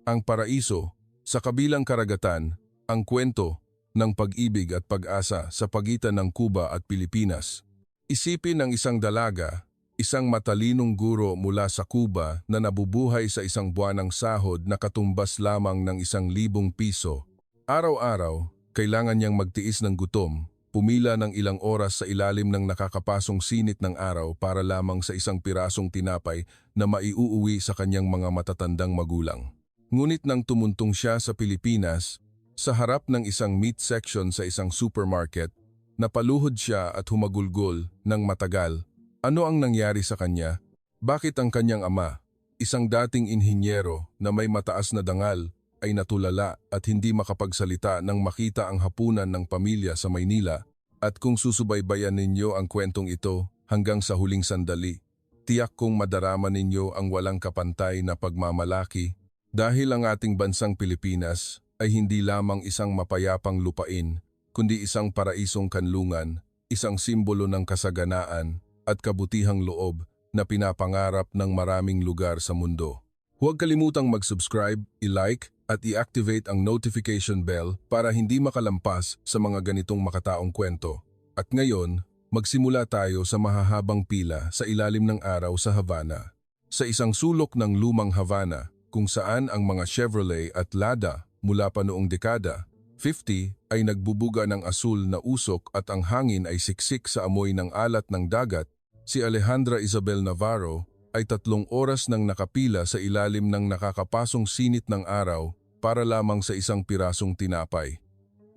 Ang Paraiso, sa kabilang karagatan, ang kwento ng pag-ibig at pag-asa sa pagitan ng Cuba at Pilipinas. Isipin ng isang dalaga, isang matalinong guro mula sa Cuba na nabubuhay sa isang buwanang sahod na katumbas lamang ng 1,000 piso. Araw-araw, kailangan niyang magtiis ng gutom, pumila ng ilang oras sa ilalim ng nakakapasong sinit ng araw para lamang sa isang pirasong tinapay na maiuuwi sa kanyang mga matatandang magulang. Ngunit nang tumuntong siya sa Pilipinas, sa harap ng isang meat section sa isang supermarket, napaluhod siya at humagulgol ng matagal. Ano ang nangyari sa kanya? Bakit ang kanyang ama, isang dating inhinyero na may mataas na dangal, ay natulala at hindi makapagsalita nang makita ang hapunan ng pamilya sa Maynila? At kung susubaybayan ninyo ang kwentong ito hanggang sa huling sandali, tiyak kong madarama ninyo ang walang kapantay na pagmamalaki dahil ang ating bansang Pilipinas ay hindi lamang isang mapayapang lupain, kundi isang paraisong kanlungan, isang simbolo ng kasaganaan at kabutihang loob na pinapangarap ng maraming lugar sa mundo. Huwag kalimutang mag-subscribe, i-like at i-activate ang notification bell para hindi makalampas sa mga ganitong makataong kwento. At ngayon, magsimula tayo sa mahahabang pila sa ilalim ng araw sa Havana. Sa isang sulok ng lumang Havana, kung saan ang mga Chevrolet at Lada mula pa noong dekada 50 ay nagbubuga ng asul na usok at ang hangin ay siksik sa amoy ng alat ng dagat, si Alejandra Isabel Navarro ay 3 oras nang nakapila sa ilalim ng nakakapasong sinit ng araw para lamang sa isang pirasong tinapay.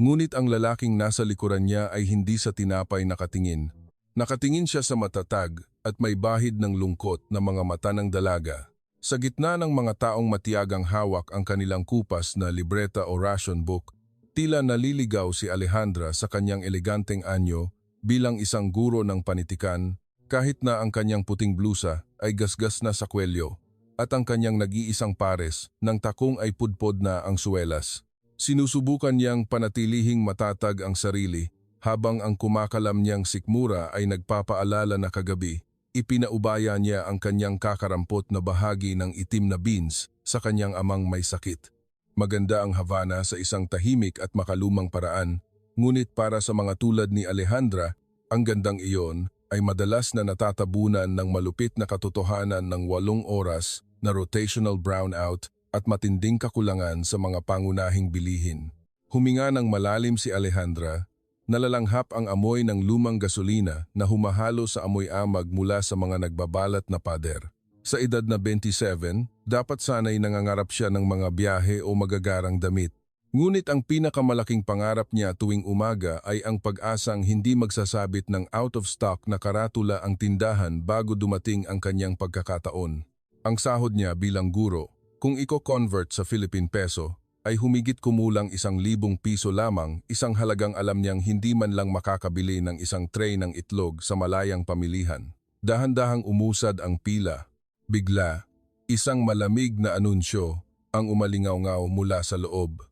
Ngunit ang lalaking nasa likuran niya ay hindi sa tinapay nakatingin. Nakatingin siya sa matatag at may bahid ng lungkot na mga mata ng dalaga. Sa gitna ng mga taong matiyagang hawak ang kanilang kupas na libreta o ration book, tila naliligaw si Alejandra sa kanyang eleganteng anyo bilang isang guro ng panitikan, kahit na ang kanyang puting blusa ay gasgas na sa kwelyo at ang kanyang nag-iisang pares ng takong ay pudpod na ang suwelas. Sinusubukan niyang panatilihing matatag ang sarili habang ang kumakalam niyang sikmura ay nagpapaalala na kagabi, ipinaubaya niya ang kanyang kakarampot na bahagi ng itim na beans sa kanyang amang may sakit. Maganda ang Havana sa isang tahimik at makalumang paraan, ngunit para sa mga tulad ni Alejandra, ang gandang iyon ay madalas na natatabunan ng malupit na katotohanan ng 8 oras na rotational brownout at matinding kakulangan sa mga pangunahing bilihin. Huminga ng malalim si Alejandra, nalalanghap ang amoy ng lumang gasolina na humahalo sa amoy amag mula sa mga nagbabalat na pader. Sa edad na 27, dapat sana'y nangangarap siya ng mga biyahe o magagarang damit. Ngunit ang pinakamalaking pangarap niya tuwing umaga ay ang pag-asang hindi magsasabit ng out-of-stock na karatula ang tindahan bago dumating ang kanyang pagkakataon. Ang sahod niya bilang guro, kung i-convert sa Philippine peso, ay humigit kumulang 1,000 piso lamang, isang halagang alam niyang hindi man lang makakabili ng isang tray ng itlog sa malayang pamilihan. Dahan-dahang umusad ang pila. Bigla, isang malamig na anunsyo ang umalingaw-ngaw mula sa loob.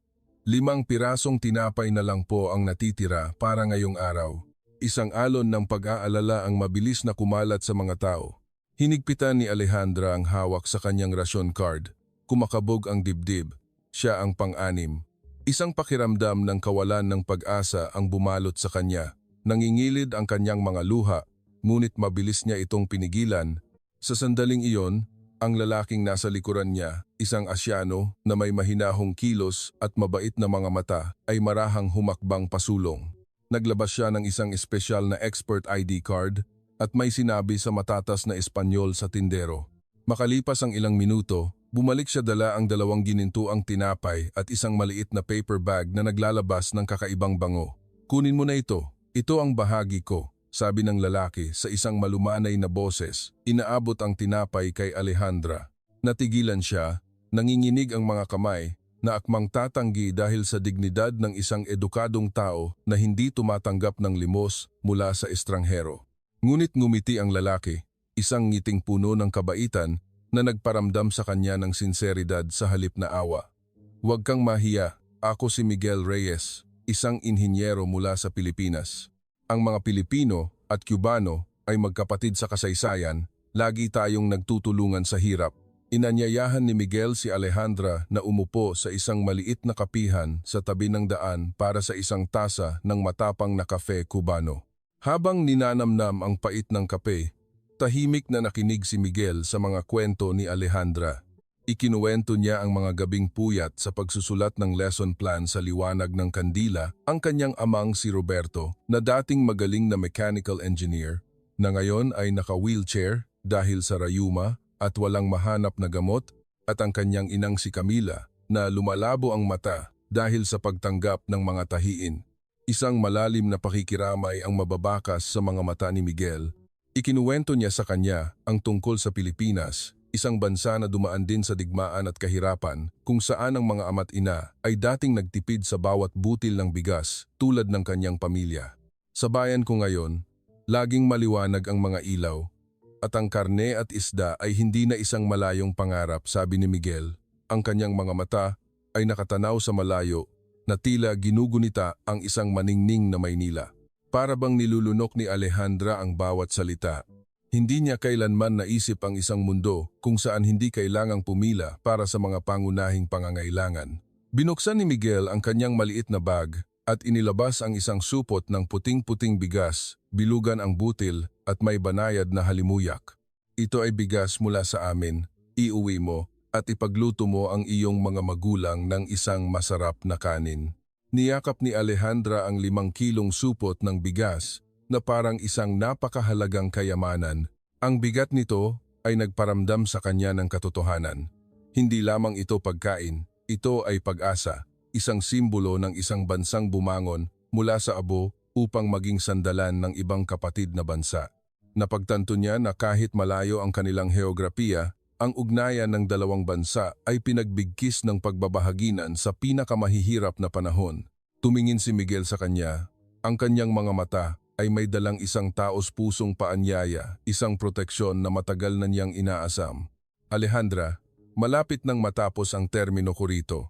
5 pirasong tinapay na lang po ang natitira para ngayong araw. Isang alon ng pag-aalala ang mabilis na kumalat sa mga tao. Hinigpitan ni Alejandra ang hawak sa kanyang ration card. Kumakabog ang dibdib. Siya ang pang-6. Isang pakiramdam ng kawalan ng pag-asa ang bumalot sa kanya. Nangingilid ang kanyang mga luha, ngunit mabilis niya itong pinigilan. Sa sandaling iyon, ang lalaking nasa likuran niya, isang Asyano na may mahinahong kilos at mabait na mga mata, ay marahang humakbang pasulong. Naglabas siya ng isang espesyal na expert ID card at may sinabi sa matatas na Espanyol sa tindero. Makalipas ang ilang minuto, bumalik siya dala ang 2 ginintuang tinapay at isang maliit na paper bag na naglalabas ng kakaibang bango. "Kunin mo na ito. Ito ang bahagi ko," sabi ng lalaki sa isang malumanay na boses. Inaabot ang tinapay kay Alejandra. Natigilan siya, nanginginig ang mga kamay, na akmang tatanggi dahil sa dignidad ng isang edukadong tao na hindi tumatanggap ng limos mula sa estranghero. Ngunit ngumiti ang lalaki, isang ngiting puno ng kabaitan na nagparamdam sa kanya ng sinseridad sa halip na awa. "Huwag kang mahiya, ako si Miguel Reyes, isang inhinyero mula sa Pilipinas. Ang mga Pilipino at Cubano ay magkapatid sa kasaysayan, lagi tayong nagtutulungan sa hirap. Inanyayahan ni Miguel si Alejandra na umupo sa isang maliit na kapihan sa tabi ng daan para sa isang tasa ng matapang na kafe Cubano. Habang ninanamnam ang pait ng kape, tahimik na nakinig si Miguel sa mga kwento ni Alejandra. Ikinuwento niya ang mga gabing puyat sa pagsusulat ng lesson plan sa liwanag ng kandila, ang kanyang amang si Roberto na dating magaling na mechanical engineer na ngayon ay naka-wheelchair dahil sa rayuma at walang mahanap na gamot, at ang kanyang inang si Camila na lumalabo ang mata dahil sa pagtanggap ng mga tahiin. Isang malalim na pakikiramay ang mababakas sa mga mata ni Miguel. Ikinuwento niya sa kanya ang tungkol sa Pilipinas, isang bansa na dumaan din sa digmaan at kahirapan kung saan ang mga ama't ina ay dating nagtipid sa bawat butil ng bigas tulad ng kanyang pamilya. Sa bayan ko ngayon, laging maliwanag ang mga ilaw, at ang karne at isda ay hindi na isang malayong pangarap, sabi ni Miguel. Ang kanyang mga mata ay nakatanaw sa malayo na tila ginugunita ang isang maningning na Maynila. Para bang nilulunok ni Alejandra ang bawat salita. Hindi niya kailanman naisip ang isang mundo kung saan hindi kailangang pumila para sa mga pangunahing pangangailangan. Binuksan ni Miguel ang kanyang maliit na bag at inilabas ang isang supot ng puting-puting bigas, bilugan ang butil at may banayad na halimuyak. Ito ay bigas mula sa amin, iuwi mo at ipagluto mo ang iyong mga magulang ng isang masarap na kanin. Niyakap ni Alejandra ang 5 kilong supot ng bigas na parang isang napakahalagang kayamanan. Ang bigat nito ay nagparamdam sa kanya ng katotohanan. Hindi lamang ito pagkain, ito ay pag-asa. Isang simbolo ng isang bansang bumangon mula sa abo upang maging sandalan ng ibang kapatid na bansa. Napagtanto niya na kahit malayo ang kanilang heograpiya, ang ugnayan ng dalawang bansa ay pinagbigkis ng pagbabahaginan sa pinakamahihirap na panahon. Tumingin si Miguel sa kanya. Ang kanyang mga mata ay may dalang isang taos-pusong paanyaya, isang proteksyon na matagal na niyang inaasam. Alejandra, malapit nang matapos ang termino ko rito.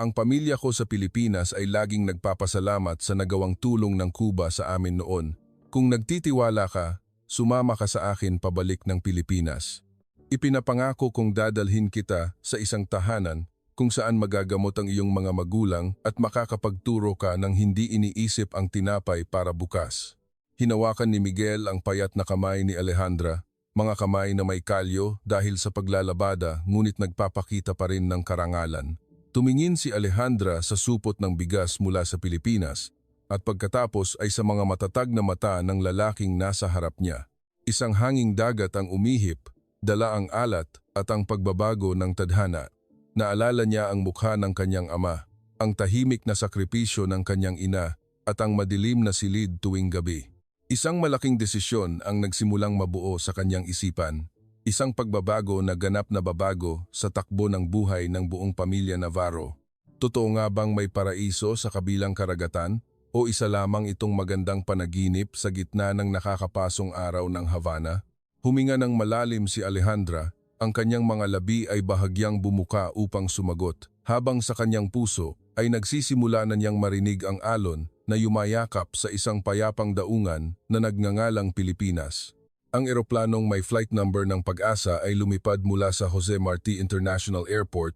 Ang pamilya ko sa Pilipinas ay laging nagpapasalamat sa nagawang tulong ng Cuba sa amin noon. Kung nagtitiwala ka, sumama ka sa akin pabalik ng Pilipinas. Ipinapangako kong dadalhin kita sa isang tahanan kung saan magagamot ang iyong mga magulang at makakapagturo ka ng hindi iniisip ang tinapay para bukas. Hinawakan ni Miguel ang payat na kamay ni Alejandra, mga kamay na may kalyo dahil sa paglalabada ngunit nagpapakita pa rin ng karangalan. Tumingin si Alejandra sa supot ng bigas mula sa Pilipinas at pagkatapos ay sa mga matatag na mata ng lalaking nasa harap niya. Isang hanging dagat ang umihip, dala ang alat at ang pagbabago ng tadhana. Naalala niya ang mukha ng kanyang ama, ang tahimik na sakripisyo ng kanyang ina at ang madilim na silid tuwing gabi. Isang malaking desisyon ang nagsimulang mabuo sa kanyang isipan. Isang pagbabago na ganap na babago sa takbo ng buhay ng buong pamilya Navarro. Totoo nga bang may paraiso sa kabilang karagatan o isa lamang itong magandang panaginip sa gitna ng nakakapasong araw ng Havana? Huminga ng malalim si Alejandra, ang kanyang mga labi ay bahagyang bumuka upang sumagot, habang sa kanyang puso ay nagsisimula na niyang marinig ang alon na yumayakap sa isang payapang daungan na nagngangalang Pilipinas. Ang eroplanong may flight number ng Pag-asa ay lumipad mula sa Jose Marti International Airport.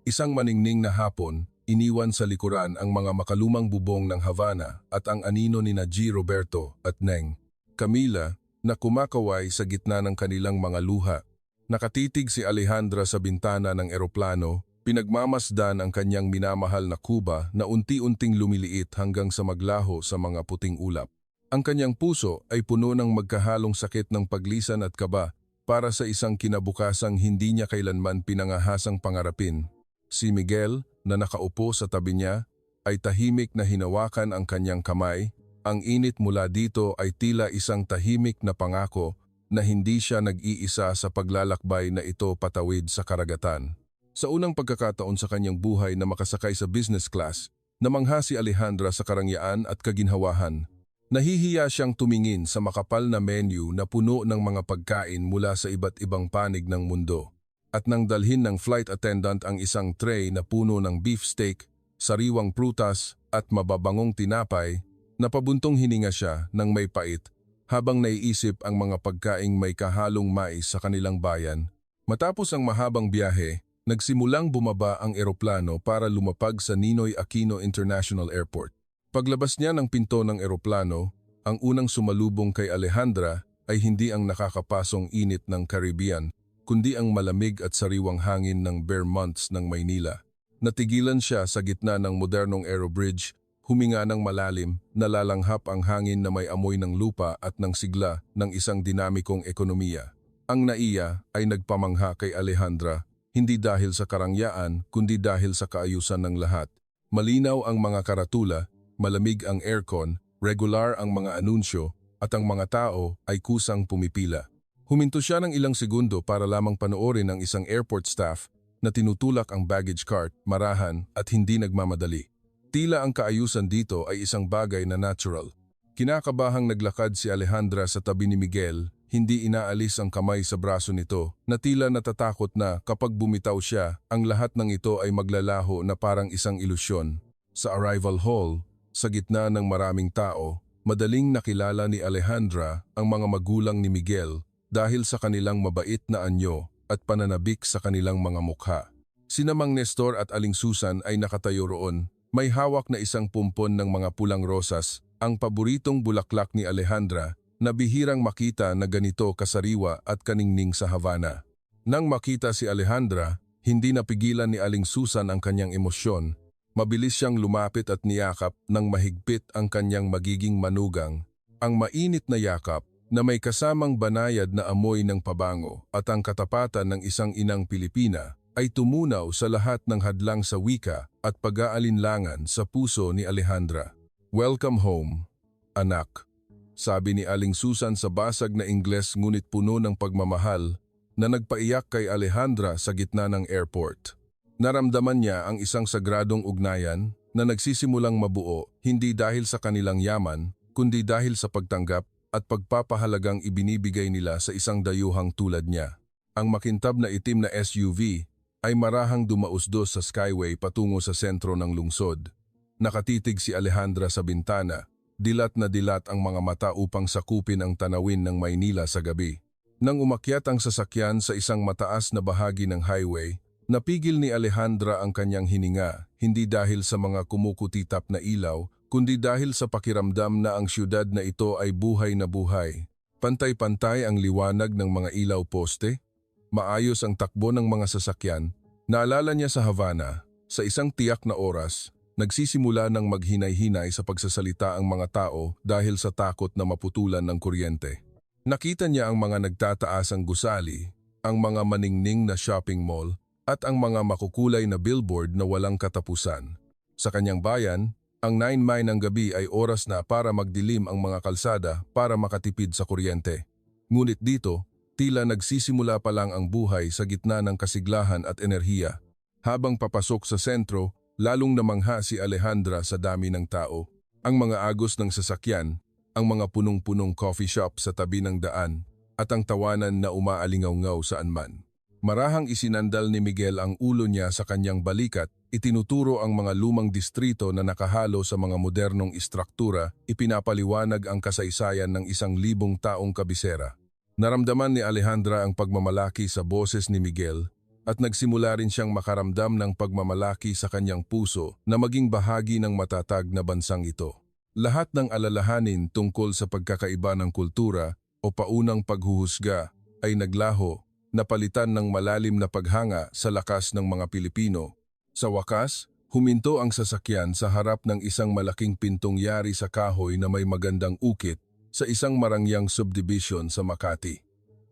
Isang maningning na hapon, iniwan sa likuran ang mga makalumang bubong ng Havana at ang anino ni G. Roberto at Neng Camila na kumakaway sa gitna ng kanilang mga luha. Nakatitig si Alejandra sa bintana ng eroplano, pinagmamasdan ang kanyang minamahal na Cuba na unti-unting lumiliit hanggang sa maglaho sa mga puting ulap. Ang kanyang puso ay puno ng magkahalong sakit ng paglisan at kaba para sa isang kinabukasang hindi niya kailanman pinangahasang pangarapin. Si Miguel, na nakaupo sa tabi niya, ay tahimik na hinawakan ang kanyang kamay. Ang init mula dito ay tila isang tahimik na pangako na hindi siya nag-iisa sa paglalakbay na ito patawid sa karagatan. Sa unang pagkakataon sa kanyang buhay na makasakay sa business class, namangha si Alejandra sa karangyaan at kaginhawahan. Nahihiya siyang tumingin sa makapal na menu na puno ng mga pagkain mula sa iba't ibang panig ng mundo. At nang dalhin ng flight attendant ang isang tray na puno ng beefsteak, sariwang prutas at mababangong tinapay, napabuntong hininga siya ng may pait habang naiisip ang mga pagkaing may kahalong mais sa kanilang bayan. Matapos ang mahabang biyahe, nagsimulang bumaba ang eroplano para lumapag sa Ninoy Aquino International Airport. Paglabas niya ng pinto ng eroplano, ang unang sumalubong kay Alejandra ay hindi ang nakakapasong init ng Caribbean, kundi ang malamig at sariwang hangin ng Vermonts ng Maynila. Natigilan siya sa gitna ng modernong aerobridge, huminga ng malalim, nalalanghap ang hangin na may amoy ng lupa at ng sigla ng isang dinamikong ekonomiya. Ang naiya ay nagpamangha kay Alejandra, hindi dahil sa karangyaan kundi dahil sa kaayusan ng lahat. Malinaw ang mga karatula, malamig ang aircon, regular ang mga anunsyo, at ang mga tao ay kusang pumipila. Huminto siya ng ilang segundo para lamang panoorin ang isang airport staff na tinutulak ang baggage cart, marahan at hindi nagmamadali. Tila ang kaayusan dito ay isang bagay na natural. Kinakabahang naglakad si Alejandra sa tabi ni Miguel, hindi inaalis ang kamay sa braso nito, na tila natatakot na kapag bumitaw siya, ang lahat ng ito ay maglalaho na parang isang ilusyon. Sa arrival hall, sa gitna ng maraming tao, madaling nakilala ni Alejandra ang mga magulang ni Miguel dahil sa kanilang mabait na anyo at pananabik sa kanilang mga mukha. Sina Mang Nestor at Aling Susan ay nakatayo roon, may hawak na isang pumpon ng mga pulang rosas, ang paboritong bulaklak ni Alejandra, na bihirang makita na ganito kasariwa at kaningning sa Havana. Nang makita si Alejandra, hindi napigilan ni Aling Susan ang kanyang emosyon. Mabilis siyang lumapit at niyakap ng mahigpit ang kanyang magiging manugang. Ang mainit na yakap na may kasamang banayad na amoy ng pabango at ang katapatan ng isang inang Pilipina ay tumunaw sa lahat ng hadlang sa wika at pag-aalinlangan sa puso ni Alejandra. "Welcome home, anak," sabi ni Aling Susan sa basag na Ingles ngunit puno ng pagmamahal na nagpaiyak kay Alejandra sa gitna ng airport. Naramdaman niya ang isang sagradong ugnayan na nagsisimulang mabuo hindi dahil sa kanilang yaman, kundi dahil sa pagtanggap at pagpapahalagang ibinibigay nila sa isang dayuhang tulad niya. Ang makintab na itim na SUV ay marahang dumausdos sa skyway patungo sa sentro ng lungsod. Nakatitig si Alejandra sa bintana, dilat na dilat ang mga mata upang sakupin ang tanawin ng Maynila sa gabi. Nang umakyat ang sasakyan sa isang mataas na bahagi ng highway, napigil ni Alejandra ang kanyang hininga, hindi dahil sa mga kumukutitap na ilaw, kundi dahil sa pakiramdam na ang siyudad na ito ay buhay na buhay. Pantay-pantay ang liwanag ng mga ilaw poste, maayos ang takbo ng mga sasakyan. Naalala niya sa Havana, sa isang tiyak na oras, nagsisimula ng maghinay-hinay sa pagsasalita ang mga tao dahil sa takot na maputulan ng kuryente. Nakita niya ang mga nagtataasang gusali, ang mga maningning na shopping mall, at ang mga makukulay na billboard na walang katapusan. Sa kanyang bayan, ang 9 ng gabi ay oras na para magdilim ang mga kalsada para makatipid sa kuryente. Ngunit dito, tila nagsisimula pa lang ang buhay sa gitna ng kasiglahan at enerhiya. Habang papasok sa sentro, lalong namangha si Alejandra sa dami ng tao. Ang mga agos ng sasakyan, ang mga punong-punong coffee shop sa tabi ng daan, at ang tawanan na umaalingaw-ngaw saan man. Marahang isinandal ni Miguel ang ulo niya sa kanyang balikat, itinuturo ang mga lumang distrito na nakahalo sa mga modernong istruktura, ipinapaliwanag ang kasaysayan ng 1,000 taong kabisera. Naramdaman ni Alejandra ang pagmamalaki sa boses ni Miguel at nagsimula rin siyang makaramdam ng pagmamalaki sa kanyang puso na maging bahagi ng matatag na bansang ito. Lahat ng alalahanin tungkol sa pagkakaiba ng kultura o paunang paghuhusga ay naglaho, napalitan ng malalim na paghanga sa lakas ng mga Pilipino. Sa wakas, huminto ang sasakyan sa harap ng isang malaking pintong yari sa kahoy na may magandang ukit sa isang marangyang subdivision sa Makati.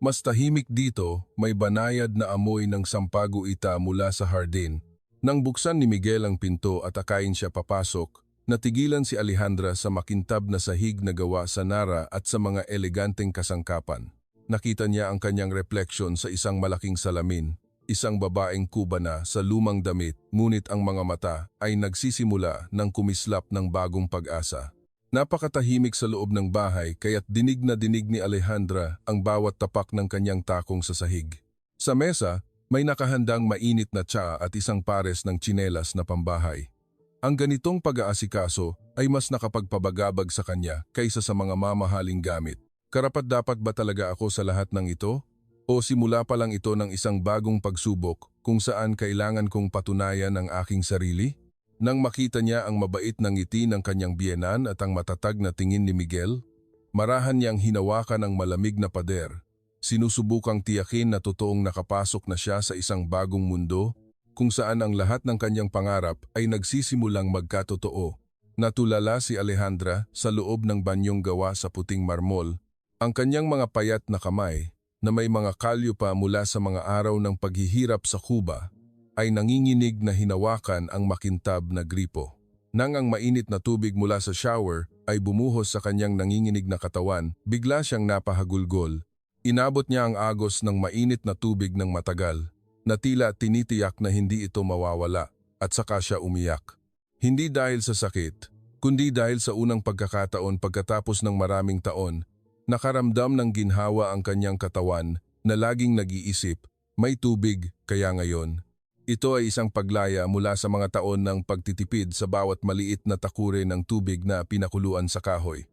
Mas tahimik dito, may banayad na amoy ng sampago ita mula sa hardin. Nang buksan ni Miguel ang pinto at akayin siya papasok, natigilan si Alejandra sa makintab na sahig na gawa sa nara at sa mga eleganteng kasangkapan. Nakita niya ang kanyang refleksyon sa isang malaking salamin, isang babaeng Kubana sa lumang damit, ngunit ang mga mata ay nagsisimula ng kumislap ng bagong pag-asa. Napakatahimik sa loob ng bahay kaya't dinig na dinig ni Alejandra ang bawat tapak ng kanyang takong sa sahig. Sa mesa, may nakahandang mainit na tsaa at isang pares ng tsinelas na pambahay. Ang ganitong pag-aasikaso ay mas nakapagpabagabag sa kanya kaysa sa mga mamahaling gamit. Karapat-dapat ba talaga ako sa lahat ng ito? O simula pa lang ito ng isang bagong pagsubok kung saan kailangan kong patunayan ang aking sarili? Nang makita niya ang mabait na ngiti ng kanyang biyenan at ang matatag na tingin ni Miguel, marahan niyang hinawakan ang malamig na pader. Sinusubukang tiyakin na totoong nakapasok na siya sa isang bagong mundo kung saan ang lahat ng kanyang pangarap ay nagsisimulang magkatotoo. Natulala si Alejandra sa loob ng banyong gawa sa puting marmol, ang kanyang mga payat na kamay na may mga kalyo pa mula sa mga araw ng paghihirap sa Cuba ay nanginginig na hinawakan ang makintab na gripo. Nang ang mainit na tubig mula sa shower ay bumuhos sa kanyang nanginginig na katawan, bigla siyang napahagulgol. Inabot niya ang agos ng mainit na tubig ng matagal, na tila tinitiyak na hindi ito mawawala, at saka siya umiyak. Hindi dahil sa sakit, kundi dahil sa unang pagkakataon pagkatapos ng maraming taon, nakaramdam ng ginhawa ang kanyang katawan na laging nag-iisip, may tubig kaya ngayon. Ito ay isang paglaya mula sa mga taon ng pagtitipid sa bawat maliit na takure ng tubig na pinakuluan sa kahoy.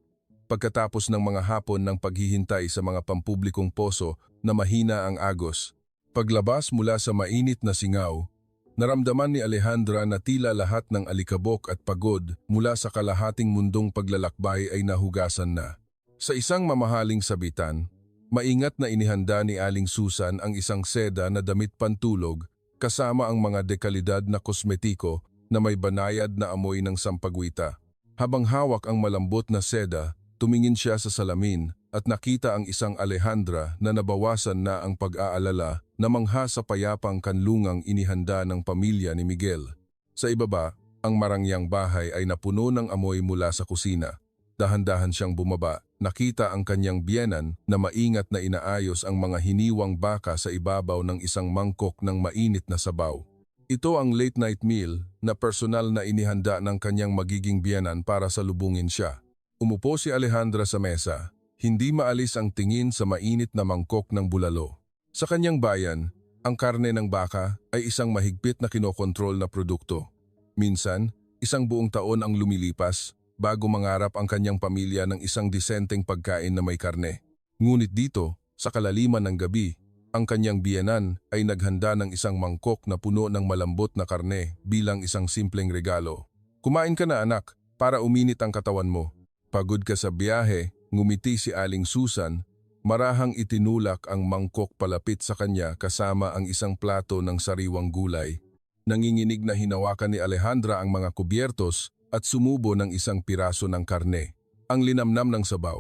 Pagkatapos ng mga hapon ng paghihintay sa mga pampublikong poso na mahina ang agos, paglabas mula sa mainit na singaw, naramdaman ni Alejandra na tila lahat ng alikabok at pagod mula sa kalahating mundong paglalakbay ay nahugasan na. Sa isang mamahaling sabitan, maingat na inihanda ni Aling Susan ang isang seda na damit pantulog kasama ang mga dekalidad na kosmetiko na may banayad na amoy ng sampagwita. Habang hawak ang malambot na seda, tumingin siya sa salamin at nakita ang isang Alejandra na nabawasan na ang pag-aalala na mangha sa payapang kanlungang inihanda ng pamilya ni Miguel. Sa ibaba, ang marangyang bahay ay napuno ng amoy mula sa kusina. Dahan-dahan siyang bumaba, nakita ang kanyang biyenan na maingat na inaayos ang mga hiniwang baka sa ibabaw ng isang mangkok ng mainit na sabaw. Ito ang late night meal na personal na inihanda ng kanyang magiging biyenan para salubungin siya. Umupo si Alejandra sa mesa, hindi maalis ang tingin sa mainit na mangkok ng bulalo. Sa kanyang bayan, ang karne ng baka ay isang mahigpit na kinokontrol na produkto. Minsan, isang buong taon ang lumilipas bago mangarap ang kanyang pamilya ng isang disenteng pagkain na may karne. Ngunit dito, sa kalaliman ng gabi, ang kanyang biyenan ay naghanda ng isang mangkok na puno ng malambot na karne bilang isang simpleng regalo. Kumain ka na anak, para uminit ang katawan mo. Pagod ka sa biyahe, ngumiti si Aling Susan, marahang itinulak ang mangkok palapit sa kanya kasama ang isang plato ng sariwang gulay. Nanginginig na hinawakan ni Alejandra ang mga kubyertos at sumubo ng isang piraso ng karne. Ang linamnam ng sabaw,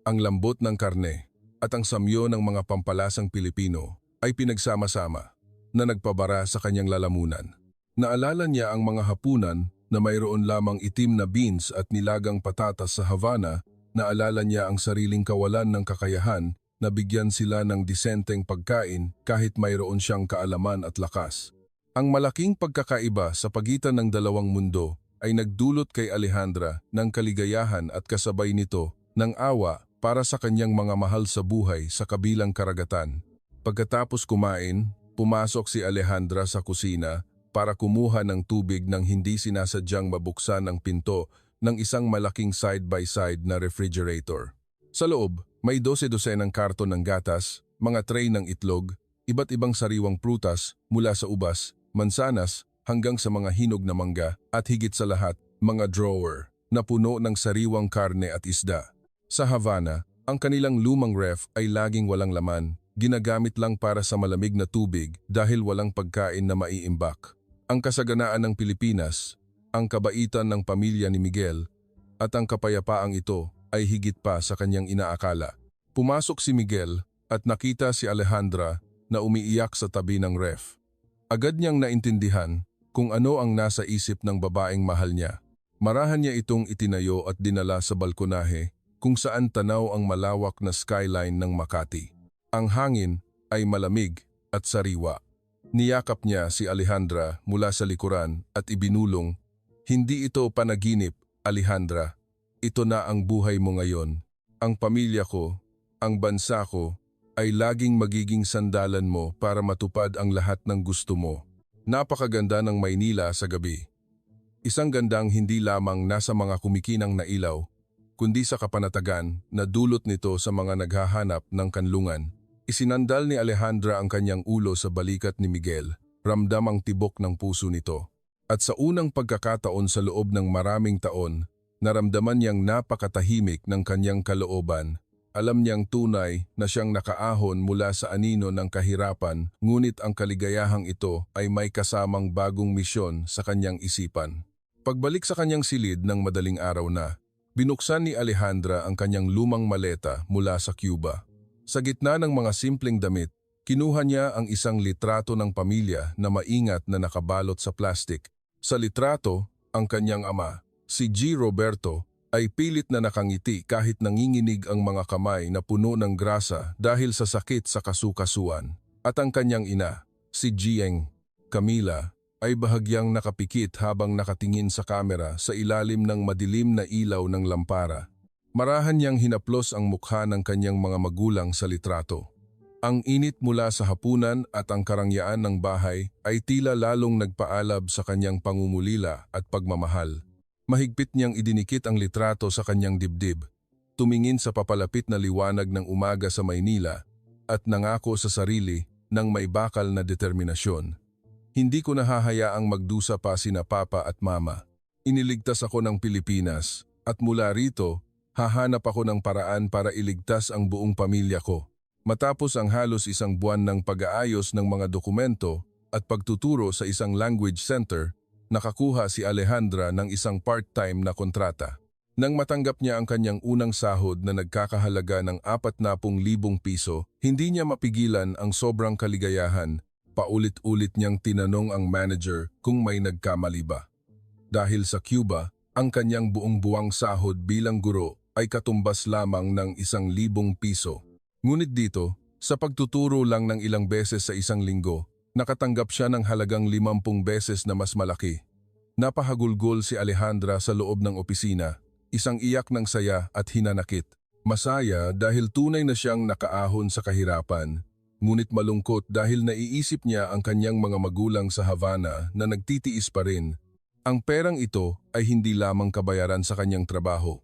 ang lambot ng karne, at ang samyo ng mga pampalasang Pilipino ay pinagsama-sama na nagpabara sa kanyang lalamunan. Naalala niya ang mga hapunan na mayroon lamang itim na beans at nilagang patatas sa Havana. Naalala niya ang sariling kawalan ng kakayahan na bigyan sila ng disenteng pagkain kahit mayroon siyang kaalaman at lakas. Ang malaking pagkakaiba sa pagitan ng dalawang mundo ay nagdulot kay Alejandra ng kaligayahan at kasabay nito ng awa para sa kanyang mga mahal sa buhay sa kabilang karagatan. Pagkatapos kumain, pumasok si Alejandra sa kusina para kumuha ng tubig nang hindi sinasadyang mabuksan ang pinto ng isang malaking side-by-side na refrigerator. Sa loob, may 12-dosenang karton ng gatas, mga tray ng itlog, iba't ibang sariwang prutas mula sa ubas, mansanas, hanggang sa mga hinog na mangga at higit sa lahat, mga drawer na puno ng sariwang karne at isda. Sa Havana, ang kanilang lumang ref ay laging walang laman, ginagamit lang para sa malamig na tubig dahil walang pagkain na maiimbak. Ang kasaganaan ng Pilipinas, ang kabaitan ng pamilya ni Miguel, at ang kapayapaang ito ay higit pa sa kanyang inaakala. Pumasok si Miguel at nakita si Alejandra na umiiyak sa tabi ng ref. Agad niyang naintindihan kung ano ang nasa isip ng babaeng mahal niya. Marahan niya itong itinayo at dinala sa balkonahe kung saan tanaw ang malawak na skyline ng Makati. Ang hangin ay malamig at sariwa. Niyakap niya si Alejandra mula sa likuran at ibinulong, "Hindi ito panaginip, Alejandra. Ito na ang buhay mo ngayon. Ang pamilya ko, ang bansa ko, ay laging magiging sandalan mo para matupad ang lahat ng gusto mo." Napakaganda ng Maynila sa gabi. Isang gandang hindi lamang nasa mga kumikinang na ilaw, kundi sa kapanatagan na dulot nito sa mga naghahanap ng kanlungan. Isinandal ni Alejandra ang kanyang ulo sa balikat ni Miguel, ramdam ang tibok ng puso nito. At sa unang pagkakataon sa loob ng maraming taon, naramdaman niyang napakatahimik ng kanyang kalooban. Alam niyang tunay na siyang nakaahon mula sa anino ng kahirapan, ngunit ang kaligayahang ito ay may kasamang bagong misyon sa kanyang isipan. Pagbalik sa kanyang silid ng madaling araw na, binuksan ni Alejandra ang kanyang lumang maleta mula sa Cuba. Sa gitna ng mga simpleng damit, kinuha niya ang isang litrato ng pamilya na maingat na nakabalot sa plastik. Sa litrato, ang kanyang ama, si G. Roberto, ay pilit na nakangiti kahit nanginginig ang mga kamay na puno ng grasa dahil sa sakit sa kasukasuan. At ang kanyang ina, si Gieng Camila, ay bahagyang nakapikit habang nakatingin sa kamera sa ilalim ng madilim na ilaw ng lampara. Marahan niyang hinaplos ang mukha ng kanyang mga magulang sa litrato. Ang init mula sa hapunan at ang karangyaan ng bahay ay tila lalong nagpaalab sa kanyang pangungulila at pagmamahal. Mahigpit niyang idinikit ang litrato sa kanyang dibdib, tumingin sa papalapit na liwanag ng umaga sa Maynila at nangako sa sarili ng may bakal na determinasyon. Hindi ko nahahayaang magdusa pa sina Papa at Mama. Iniligtas ako ng Pilipinas at mula rito, hahanap ako ng paraan para iligtas ang buong pamilya ko. Matapos ang halos isang buwan ng pag-aayos ng mga dokumento at pagtuturo sa isang language center, nakakuha si Alejandra ng isang part-time na kontrata. Nang matanggap niya ang kanyang unang sahod na nagkakahalaga ng 40,000 piso, hindi niya mapigilan ang sobrang kaligayahan. Paulit-ulit niyang tinanong ang manager kung may nagkamali ba. Dahil sa Cuba, ang kanyang buong-buwang sahod bilang guro ay katumbas lamang ng 1,000 piso. Ngunit dito, sa pagtuturo lang ng ilang beses sa isang linggo, nakatanggap siya ng halagang 50 beses na mas malaki. Napahagulgol si Alejandra sa loob ng opisina, isang iyak ng saya at hinanakit. Masaya dahil tunay na siyang nakaahon sa kahirapan, ngunit malungkot dahil naiisip niya ang kanyang mga magulang sa Havana na nagtitiis pa rin. Ang perang ito ay hindi lamang kabayaran sa kanyang trabaho.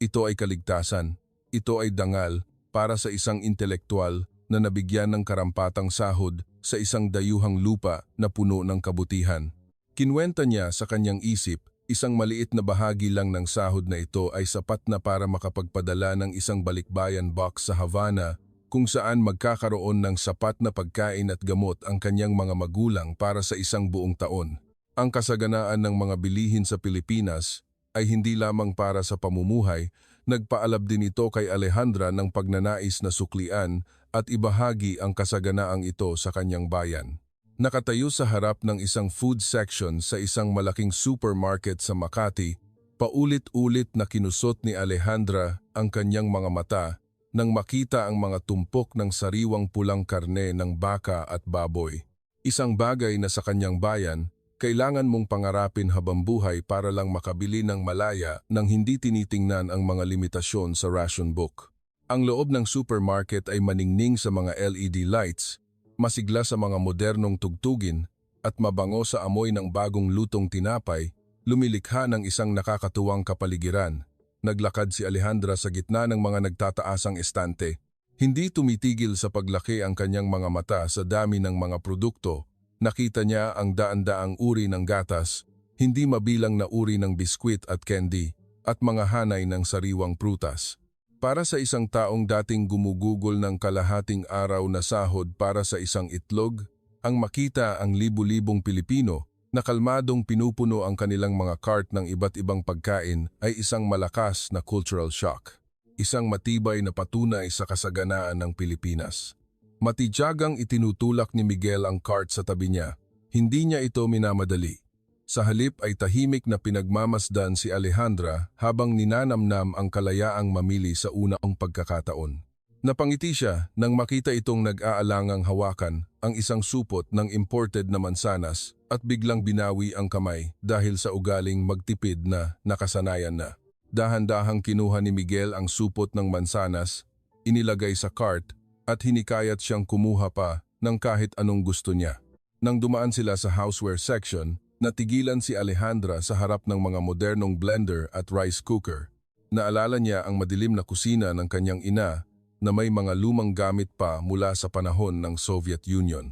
Ito ay kaligtasan. Ito ay dangal para sa isang intelektual na nabigyan ng karampatang sahod sa isang dayuhang lupa na puno ng kabutihan. Kinwenta niya sa kanyang isip, isang maliit na bahagi lang ng sahod na ito ay sapat na para makapagpadala ng isang balikbayan box sa Havana kung saan magkakaroon ng sapat na pagkain at gamot ang kanyang mga magulang para sa isang buong taon. Ang kasaganaan ng mga bilihin sa Pilipinas ay hindi lamang para sa pamumuhay, nagpaalab din ito kay Alejandra ng pagnanais na suklian at ibahagi ang kasaganaang ito sa kanyang bayan. Nakatayo sa harap ng isang food section sa isang malaking supermarket sa Makati, paulit-ulit na kinusot ni Alejandra ang kanyang mga mata nang makita ang mga tumpok ng sariwang pulang karne ng baka at baboy. Isang bagay na sa kanyang bayan, kailangan mong pangarapin habang buhay para lang makabili ng malaya nang hindi tinitingnan ang mga limitasyon sa ration book. Ang loob ng supermarket ay maningning sa mga LED lights, masigla sa mga modernong tugtugin at mabango sa amoy ng bagong lutong tinapay, lumilikha ng isang nakakatuwang kapaligiran. Naglakad si Alejandra sa gitna ng mga nagtataasang estante. Hindi tumitigil sa paglaki ang kanyang mga mata sa dami ng mga produkto. Nakita niya ang daan-daang uri ng gatas, hindi mabilang na uri ng biskwit at candy, at mga hanay ng sariwang prutas. Para sa isang taong dating gumugugol ng kalahating araw na sahod para sa isang itlog, ang makita ang libu-libong Pilipino na kalmadong pinupuno ang kanilang mga cart ng iba't ibang pagkain ay isang malakas na cultural shock. Isang matibay na patunay sa kasaganaan ng Pilipinas. Matityagang itinutulak ni Miguel ang cart sa tabi niya. Hindi niya ito minamadali. Sa halip ay tahimik na pinagmamasdan si Alejandra habang ninanamnam ang kalayaang mamili sa unang pagkakataon. Napangiti siya nang makita itong nag-aalangang hawakan ang isang supot ng imported na mansanas at biglang binawi ang kamay dahil sa ugaling magtipid na nakasanayan na. Dahan-dahang kinuha ni Miguel ang supot ng mansanas, inilagay sa cart, at hinikayat siyang kumuha pa ng kahit anong gusto niya. Nang dumaan sila sa houseware section, natigilan si Alejandra sa harap ng mga modernong blender at rice cooker. Naalala niya ang madilim na kusina ng kanyang ina na may mga lumang gamit pa mula sa panahon ng Soviet Union.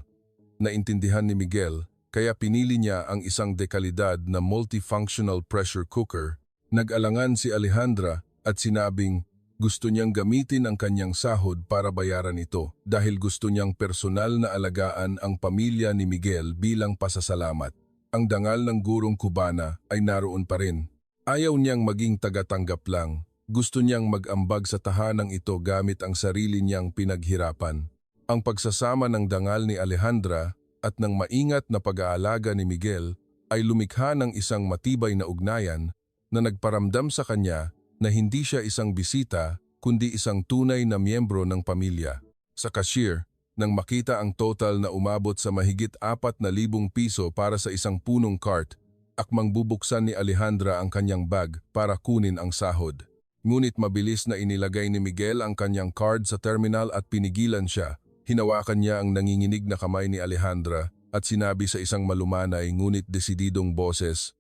Naintindihan ni Miguel kaya pinili niya ang isang dekalidad na multifunctional pressure cooker. Nag-alangan si Alejandra at sinabing gusto niyang gamitin ang kanyang sahod para bayaran ito dahil gusto niyang personal na alagaan ang pamilya ni Miguel bilang pasasalamat. Ang dangal ng gurong Kubana ay naroon pa rin. Ayaw niyang maging tagatanggap lang. Gusto niyang mag-ambag sa tahanang ito gamit ang sarili niyang pinaghirapan. Ang pagsasama ng dangal ni Alejandra at ng maingat na pag-aalaga ni Miguel ay lumikha ng isang matibay na ugnayan na nagparamdam sa kanya na hindi siya isang bisita kundi isang tunay na miyembro ng pamilya. Sa cashier, nang makita ang total na umabot sa mahigit 4,000 piso para sa isang punong cart, akmang bubuksan ni Alejandra ang kanyang bag para kunin ang sahod. Ngunit mabilis na inilagay ni Miguel ang kanyang card sa terminal at pinigilan siya. Hinawakan niya ang nanginginig na kamay ni Alejandra at sinabi sa isang malumanay ngunit desididong boses,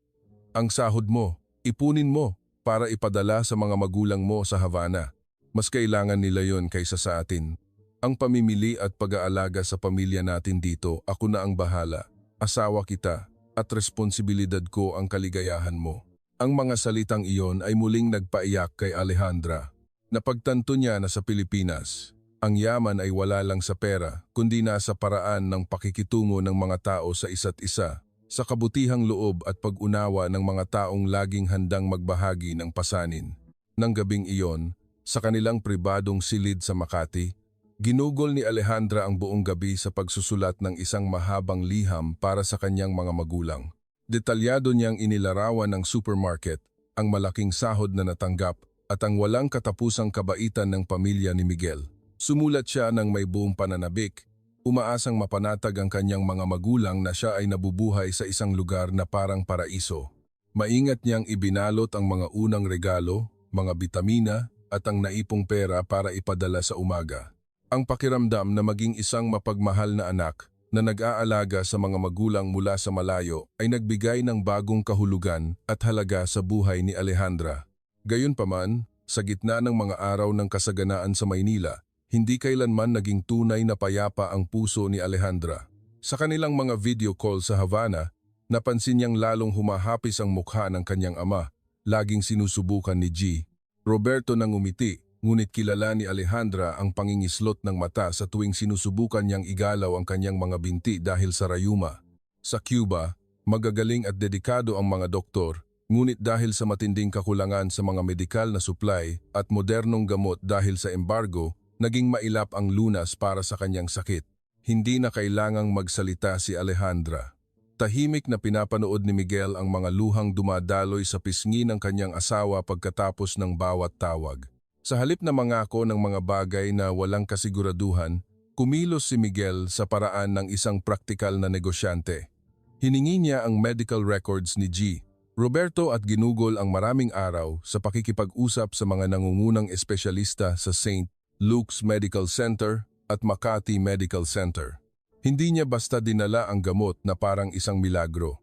"Ang sahod mo, ipunin mo para ipadala sa mga magulang mo sa Havana. Mas kailangan nila yon kaysa sa atin. Ang pamimili at pag-aalaga sa pamilya natin dito, ako na ang bahala. Asawa kita at responsibilidad ko ang kaligayahan mo." Ang mga salitang iyon ay muling nagpaiyak kay Alejandra. Napagtanto niya na sa Pilipinas, ang yaman ay wala lang sa pera kundi nasa paraan ng pakikitungo ng mga tao sa isa't isa, sa kabutihang loob at pag-unawa ng mga taong laging handang magbahagi ng pasanin. Nang gabing iyon, sa kanilang pribadong silid sa Makati, ginugol ni Alejandra ang buong gabi sa pagsusulat ng isang mahabang liham para sa kanyang mga magulang. Detalyado niyang inilarawan ng supermarket, ang malaking sahod na natanggap at ang walang katapusang kabaitan ng pamilya ni Miguel. Sumulat siya ng may buong pananabik, umaasang mapanatag ang kanyang mga magulang na siya ay nabubuhay sa isang lugar na parang paraiso. Maingat niyang ibinalot ang mga unang regalo, mga bitamina at ang naipong pera para ipadala sa umaga. Ang pakiramdam na maging isang mapagmahal na anak na nag-aalaga sa mga magulang mula sa malayo ay nagbigay ng bagong kahulugan at halaga sa buhay ni Alejandra. Gayunpaman, sa gitna ng mga araw ng kasaganaan sa Maynila, hindi kailanman naging tunay na payapa ang puso ni Alejandra. Sa kanilang mga video call sa Havana, napansin niyang lalong humahapis ang mukha ng kanyang ama, laging sinusubukan ni G. Roberto nang umiti. Ngunit kilala ni Alejandra ang pangingislot ng mata sa tuwing sinusubukan niyang igalaw ang kanyang mga binti dahil sa rayuma. Sa Cuba, magagaling at dedikado ang mga doktor, ngunit dahil sa matinding kakulangan sa mga medikal na supply at modernong gamot dahil sa embargo, naging mailap ang lunas para sa kanyang sakit. Hindi na kailangang magsalita si Alejandra. Tahimik na pinapanood ni Miguel ang mga luhang dumadaloy sa pisngi ng kanyang asawa pagkatapos ng bawat tawag. Sa halip na mangako ng mga bagay na walang kasiguraduhan, kumilos si Miguel sa paraan ng isang praktikal na negosyante. Hiningi niya ang medical records ni G. Roberto at ginugol ang maraming araw sa pakikipag-usap sa mga nangungunang espesyalista sa St. Luke's Medical Center at Makati Medical Center. Hindi niya basta dinala ang gamot na parang isang milagro.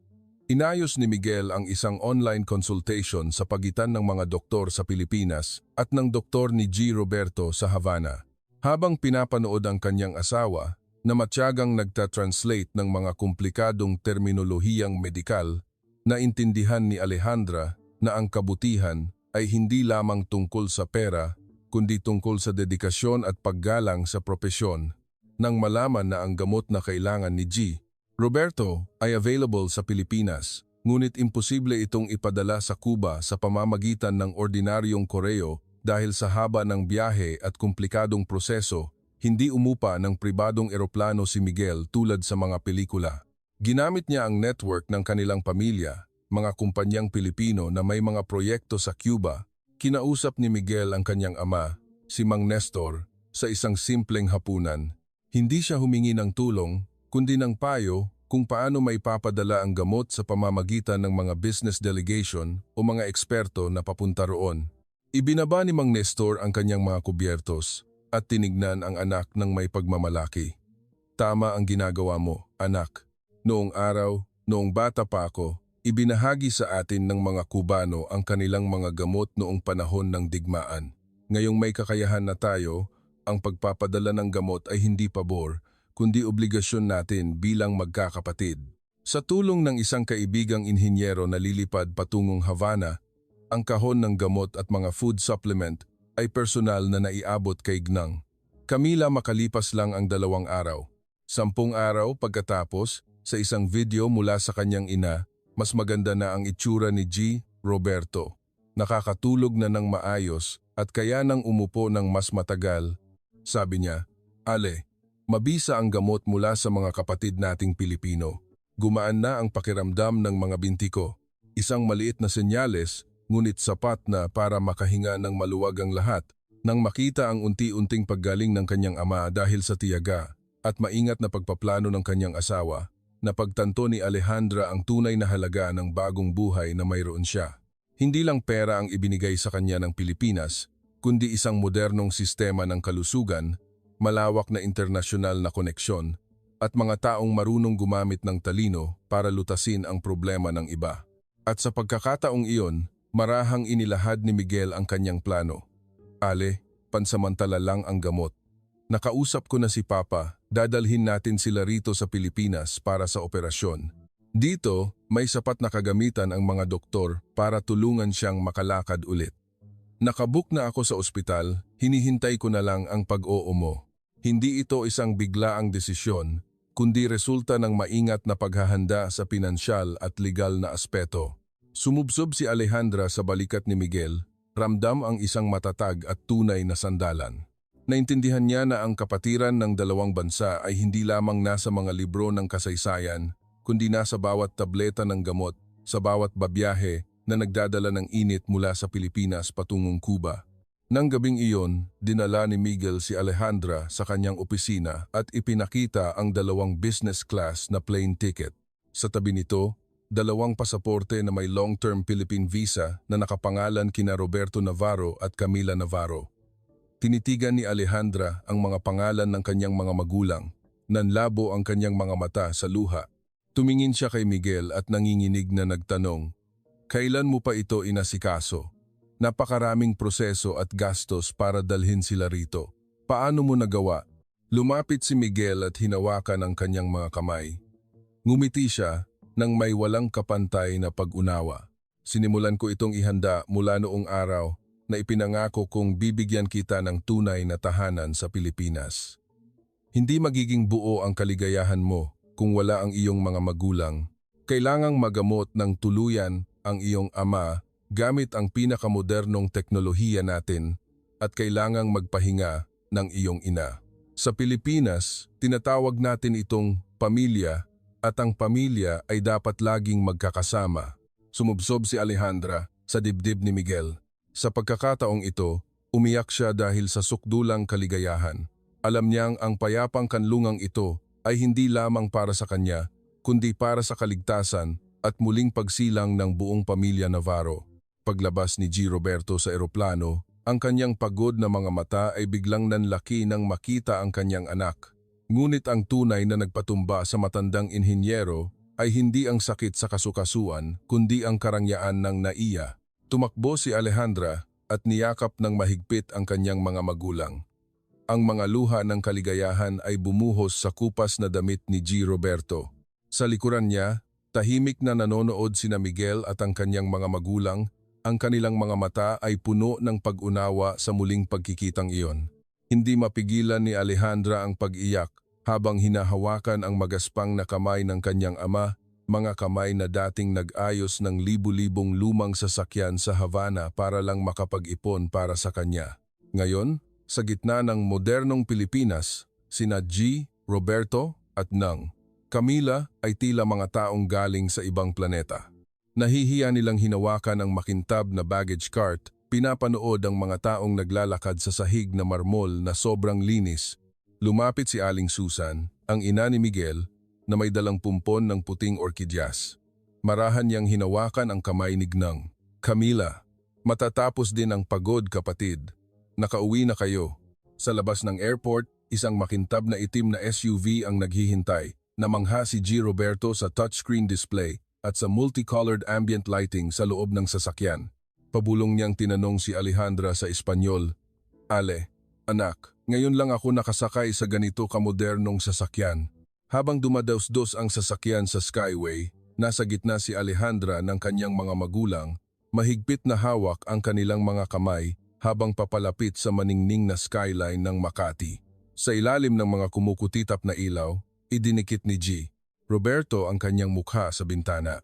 Inayos ni Miguel ang isang online consultation sa pagitan ng mga doktor sa Pilipinas at ng doktor ni G. Roberto sa Havana. Habang pinapanood ang kanyang asawa, na matyagang nagtatranslate ng mga komplikadong terminolohiyang medikal, naintindihan ni Alejandra na ang kabutihan ay hindi lamang tungkol sa pera, kundi tungkol sa dedikasyon at paggalang sa propesyon. Nang malaman na ang gamot na kailangan ni G. Roberto ay available sa Pilipinas, ngunit imposible itong ipadala sa Cuba sa pamamagitan ng ordinaryong koreo dahil sa haba ng biyahe at komplikadong proseso, hindi umupa ng pribadong eroplano si Miguel tulad sa mga pelikula. Ginamit niya ang network ng kanilang pamilya, mga kumpanyang Pilipino na may mga proyekto sa Cuba. Kinausap ni Miguel ang kanyang ama, si Mang Nestor, sa isang simpleng hapunan. Hindi siya humingi ng tulong, kundi ng payo kung paano maipapadala ang gamot sa pamamagitan ng mga business delegation o mga eksperto na papunta roon. Ibinaba ni Mang Nestor ang kanyang mga kubyertos at tinignan ang anak ng may pagmamalaki. "Tama ang ginagawa mo, anak. Noong araw, noong bata pa ako, ibinahagi sa atin ng mga Kubano ang kanilang mga gamot noong panahon ng digmaan. Ngayong may kakayahan na tayo, ang pagpapadala ng gamot ay hindi pabor, kundi obligasyon natin bilang magkakapatid. Sa tulong ng isang kaibigang inhinyero na lilipad patungong Havana, ang kahon ng gamot at mga food supplement ay personal na naiabot kay Gnang. Camila makalipas lang ang 2 araw. 10 araw pagkatapos, sa isang video mula sa kanyang ina, mas maganda na ang itsura ni G. Roberto. Nakakatulog na ng maayos at kaya nang umupo ng mas matagal. Sabi niya, "Ale, mabisa ang gamot mula sa mga kapatid nating Pilipino. Gumaan na ang pakiramdam ng mga binti ko. Isang maliit na senyales, ngunit sapat na para makahinga ng maluwag ang lahat." Nang makita ang unti-unting paggaling ng kanyang ama dahil sa tiyaga at maingat na pagpaplano ng kanyang asawa, napagtanto ni Alejandra ang tunay na halaga ng bagong buhay na mayroon siya. Hindi lang pera ang ibinigay sa kanya ng Pilipinas, kundi isang modernong sistema ng kalusugan, malawak na internasyonal na koneksyon, at mga taong marunong gumamit ng talino para lutasin ang problema ng iba. At sa pagkakataong iyon, marahang inilahad ni Miguel ang kanyang plano. "Ale, pansamantala lang ang gamot. Nakausap ko na si Papa, dadalhin natin sila rito sa Pilipinas para sa operasyon. Dito, may sapat na kagamitan ang mga doktor para tulungan siyang makalakad ulit. Nakabook na ako sa ospital, hinihintay ko na lang ang pag-oo mo. Hindi ito isang biglaang desisyon, kundi resulta ng maingat na paghahanda sa pinansyal at legal na aspeto." Sumubsob si Alejandra sa balikat ni Miguel, ramdam ang isang matatag at tunay na sandalan. Naintindihan niya na ang kapatiran ng 2 bansa ay hindi lamang nasa mga libro ng kasaysayan, kundi nasa bawat tableta ng gamot, sa bawat babiyahe na nagdadala ng init mula sa Pilipinas patungong Cuba. Nang gabing iyon, dinala ni Miguel si Alejandra sa kanyang opisina at ipinakita ang 2 business class na plane ticket. Sa tabi nito, 2 pasaporte na may long-term Philippine visa na nakapangalan kina Roberto Navarro at Camila Navarro. Tinitigan ni Alejandra ang mga pangalan ng kanyang mga magulang. Nanlabo ang kanyang mga mata sa luha. Tumingin siya kay Miguel at nanginginig na nagtanong, "Kailan mo pa ito inasikaso? Napakaraming proseso at gastos para dalhin sila rito. Paano mo nagawa?" Lumapit si Miguel at hinawakan ang kanyang mga kamay. Ngumiti siya nang may walang kapantay na pag-unawa. "Sinimulan ko itong ihanda mula noong araw na ipinangako kong bibigyan kita ng tunay na tahanan sa Pilipinas. Hindi magiging buo ang kaligayahan mo kung wala ang iyong mga magulang. Kailangang magamot ng tuluyan ang iyong ama gamit ang pinakamodernong teknolohiya natin at kailangang magpahinga ng iyong ina. Sa Pilipinas, tinatawag natin itong pamilya at ang pamilya ay dapat laging magkakasama." Sumubsob si Alejandra sa dibdib ni Miguel. Sa pagkakataong ito, umiyak siya dahil sa sukdulang kaligayahan. Alam niyang ang payapang kanlungang ito ay hindi lamang para sa kanya, kundi para sa kaligtasan at muling pagsilang ng buong pamilya Navarro. Paglabas ni G. Roberto sa eroplano, ang kanyang pagod na mga mata ay biglang nanlaki nang makita ang kanyang anak. Ngunit ang tunay na nagpatumba sa matandang inhinyero ay hindi ang sakit sa kasukasuan, kundi ang karangyaan ng naiya. Tumakbo si Alejandra at niyakap ng mahigpit ang kanyang mga magulang. Ang mga luha ng kaligayahan ay bumuhos sa kupas na damit ni G. Roberto. Sa likuran niya, tahimik na nanonood sina Miguel at ang kanyang mga magulang. Ang kanilang mga mata ay puno ng pag-unawa sa muling pagkikitang iyon. Hindi mapigilan ni Alejandra ang pag-iyak habang hinahawakan ang magaspang na kamay ng kanyang ama, mga kamay na dating nag-ayos ng libu-libong lumang sasakyan sa Havana para lang makapag-ipon para sa kanya. Ngayon, sa gitna ng modernong Pilipinas, sina G, Roberto at Nang Camila ay tila mga taong galing sa ibang planeta. Nahihiya nilang hinawakan ang makintab na baggage cart, pinapanood ang mga taong naglalakad sa sahig na marmol na sobrang linis. Lumapit si Aling Susan, ang ina ni Miguel, na may dalang pumpon ng puting orkidyas. Marahan niyang hinawakan ang kamay ni Gnang. "Camila, matatapos din ang pagod, kapatid. Nakauwi na kayo." Sa labas ng airport, isang makintab na itim na SUV ang naghihintay. Namangha si G. Roberto sa touchscreen display at sa multicolored ambient lighting sa loob ng sasakyan. Pabulong niyang tinanong si Alejandra sa Espanyol, "Ale, anak, Ngayon lang ako nakasakay sa ganito kamodernong sasakyan. Habang dumadaos-dos ang sasakyan sa Skyway, nasa gitna si Alejandra ng kanyang mga magulang, mahigpit na hawak ang kanilang mga kamay habang papalapit sa maningning na skyline ng Makati. Sa ilalim ng mga kumukutitap na ilaw, idinikit ni G. Roberto ang kanyang mukha sa bintana.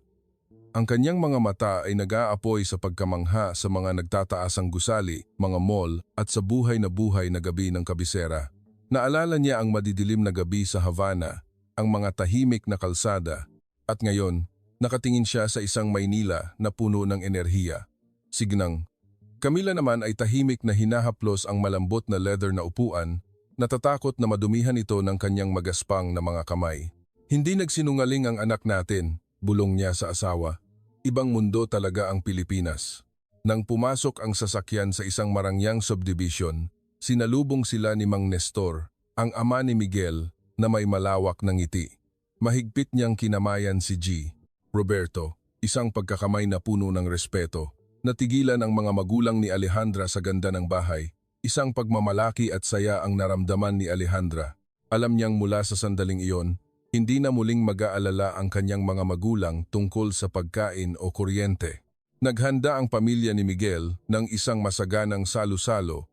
Ang kanyang mga mata ay nag-aapoy sa pagkamangha sa mga nagtataasang gusali, mga mall at sa buhay na gabi ng kabisera. Naalala niya ang madidilim na gabi sa Havana, ang mga tahimik na kalsada, at ngayon, nakatingin siya sa isang Maynila na puno ng enerhiya. Signang. Camila naman ay tahimik na hinahaplos ang malambot na leather na upuan, natatakot na madumihan ito ng kanyang magaspang na mga kamay. Hindi nagsinungaling ang anak natin, bulong niya sa asawa. Ibang mundo talaga ang Pilipinas. Nang pumasok ang sasakyan sa isang marangyang subdivision, sinalubong sila ni Mang Nestor, ang ama ni Miguel, na may malawak na ngiti. Mahigpit niyang kinamayan si G. Roberto, isang pagkakamay na puno ng respeto. Natigilan ang mga magulang ni Alejandra sa ganda ng bahay. Isang pagmamalaki at saya ang naramdaman ni Alejandra. Alam niyang mula sa sandaling iyon, hindi na muling mag-aalala ang kanyang mga magulang tungkol sa pagkain o kuryente. Naghanda ang pamilya ni Miguel ng isang masaganang salo-salo,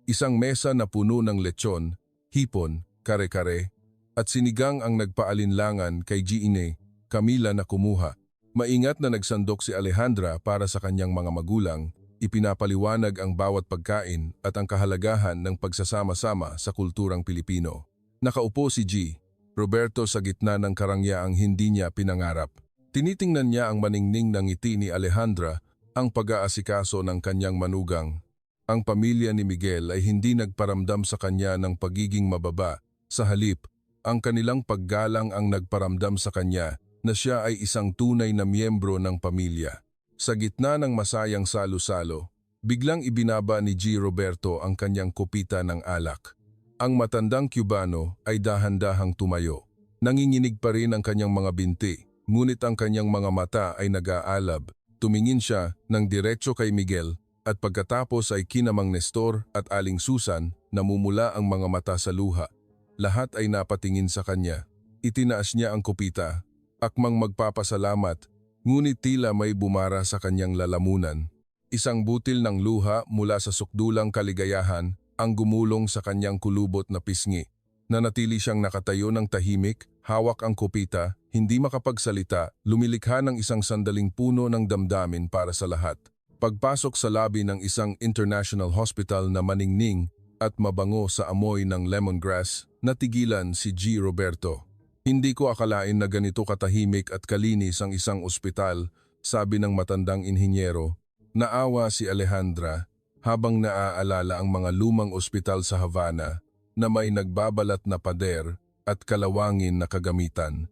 isang mesa na puno ng lechon, hipon, kare-kare, at sinigang ang nagpaalinlangan kay Gine, Camila na kumuha. Maingat na nagsandok si Alejandra para sa kanyang mga magulang, ipinapaliwanag ang bawat pagkain at ang kahalagahan ng pagsasama-sama sa kulturang Pilipino. Nakaupo si G. Roberto sa gitna ng karangyaang hindi niya pinangarap. Tinitingnan niya ang maningning ng ngiti ni Alejandra, ang pag-aasikaso ng kanyang manugang. Ang pamilya ni Miguel ay hindi nagparamdam sa kanya ng pagiging mababa. Sa halip, ang kanilang paggalang ang nagparamdam sa kanya na siya ay isang tunay na miyembro ng pamilya. Sa gitna ng masayang salo-salo, biglang ibinaba ni G. Roberto ang kanyang kopita ng alak. Ang matandang Cubano ay dahan-dahang tumayo. Nanginginig pa rin ang kanyang mga binti, ngunit ang kanyang mga mata ay nag-aalab. Tumingin siya ng diretso kay Miguel at pagkatapos ay kina Mang Nestor at Aling Susan, namumula ang mga mata sa luha. Lahat ay napatingin sa kanya. Itinaas niya ang kopita, akmang magpapasalamat, ngunit tila may bumara sa kanyang lalamunan. Isang butil ng luha mula sa sukdulang kaligayahan ang gumulong sa kanyang kulubot na pisngi. Nanatili siyang nakatayo ng tahimik, hawak ang kopita, hindi makapagsalita, lumilikha ng isang sandaling puno ng damdamin para sa lahat. Pagpasok sa lobby ng isang international hospital na maningning at mabango sa amoy ng lemongrass, natigilan si G. Roberto. Hindi ko akalain na ganito katahimik at kalinis ang isang ospital, sabi ng matandang inhinyero. Naawa si Alejandra habang naaalala ang mga lumang ospital sa Havana na may nagbabalat na pader at kalawangin na kagamitan.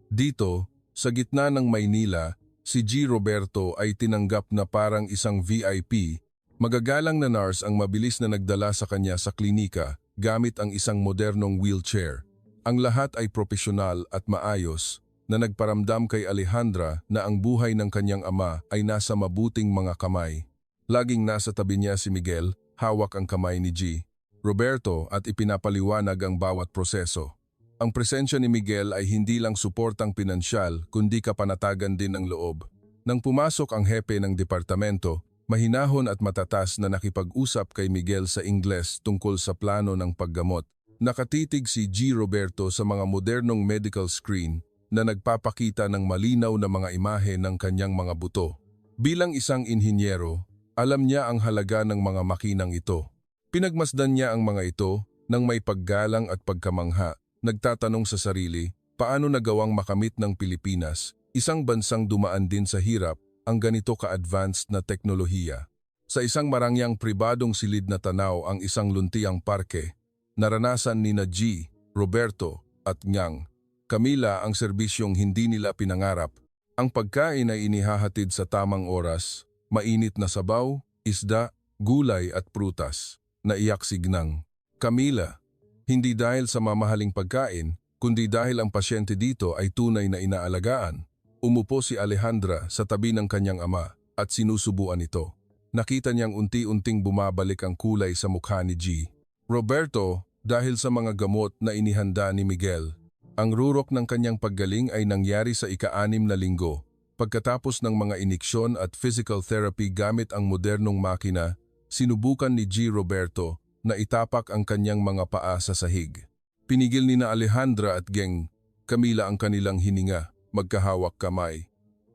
Dito, sa gitna ng Maynila, si G. Roberto ay tinanggap na parang isang VIP. Magagalang na nurse ang mabilis na nagdala sa kanya sa klinika gamit ang isang modernong wheelchair. Ang lahat ay propesyonal at maayos na nagparamdam kay Alejandra na ang buhay ng kanyang ama ay nasa mabuting mga kamay. Laging nasa tabi niya si Miguel, hawak ang kamay ni G. Roberto at ipinapaliwanag ang bawat proseso. Ang presensya ni Miguel ay hindi lang suportang pinansyal kundi kapanatagan din ng loob. Nang pumasok ang hepe ng departamento, mahinahon at matatas na nakipag-usap kay Miguel sa Ingles tungkol sa plano ng paggamot. Nakatitig si G. Roberto sa mga modernong medical screen na nagpapakita ng malinaw na mga imahe ng kanyang mga buto. Bilang isang inhinyero, alam niya ang halaga ng mga makinang ito. Pinagmasdan niya ang mga ito nang may paggalang at pagkamangha, nagtatanong sa sarili, paano nagawang makamit ng Pilipinas, isang bansang dumaan din sa hirap, ang ganito ka-advanced na teknolohiya. Sa isang marangyang pribadong silid na tanaw ang isang luntiang parke, naranasan ni G. Roberto at Ngang Camila ang serbisyong hindi nila pinangarap. Ang pagkain ay inihahatid sa tamang oras, mainit na sabaw, isda, gulay at prutas. Naiyak si Gnang. Camila, hindi dahil sa mamahaling pagkain, kundi dahil ang pasyente dito ay tunay na inaalagaan. Umupo si Alejandra sa tabi ng kanyang ama at sinusubuan ito. Nakita niyang unti-unting bumabalik ang kulay sa mukha ni G. Roberto, dahil sa mga gamot na inihanda ni Miguel, ang rurok ng kanyang paggaling ay nangyari sa ika-6 na linggo. Pagkatapos ng mga iniksyon at physical therapy gamit ang modernong makina, sinubukan ni G. Roberto na itapak ang kanyang mga paa sa sahig. Pinigil ni na Alejandra at Geng Camila ang kanilang hininga, magkahawak kamay.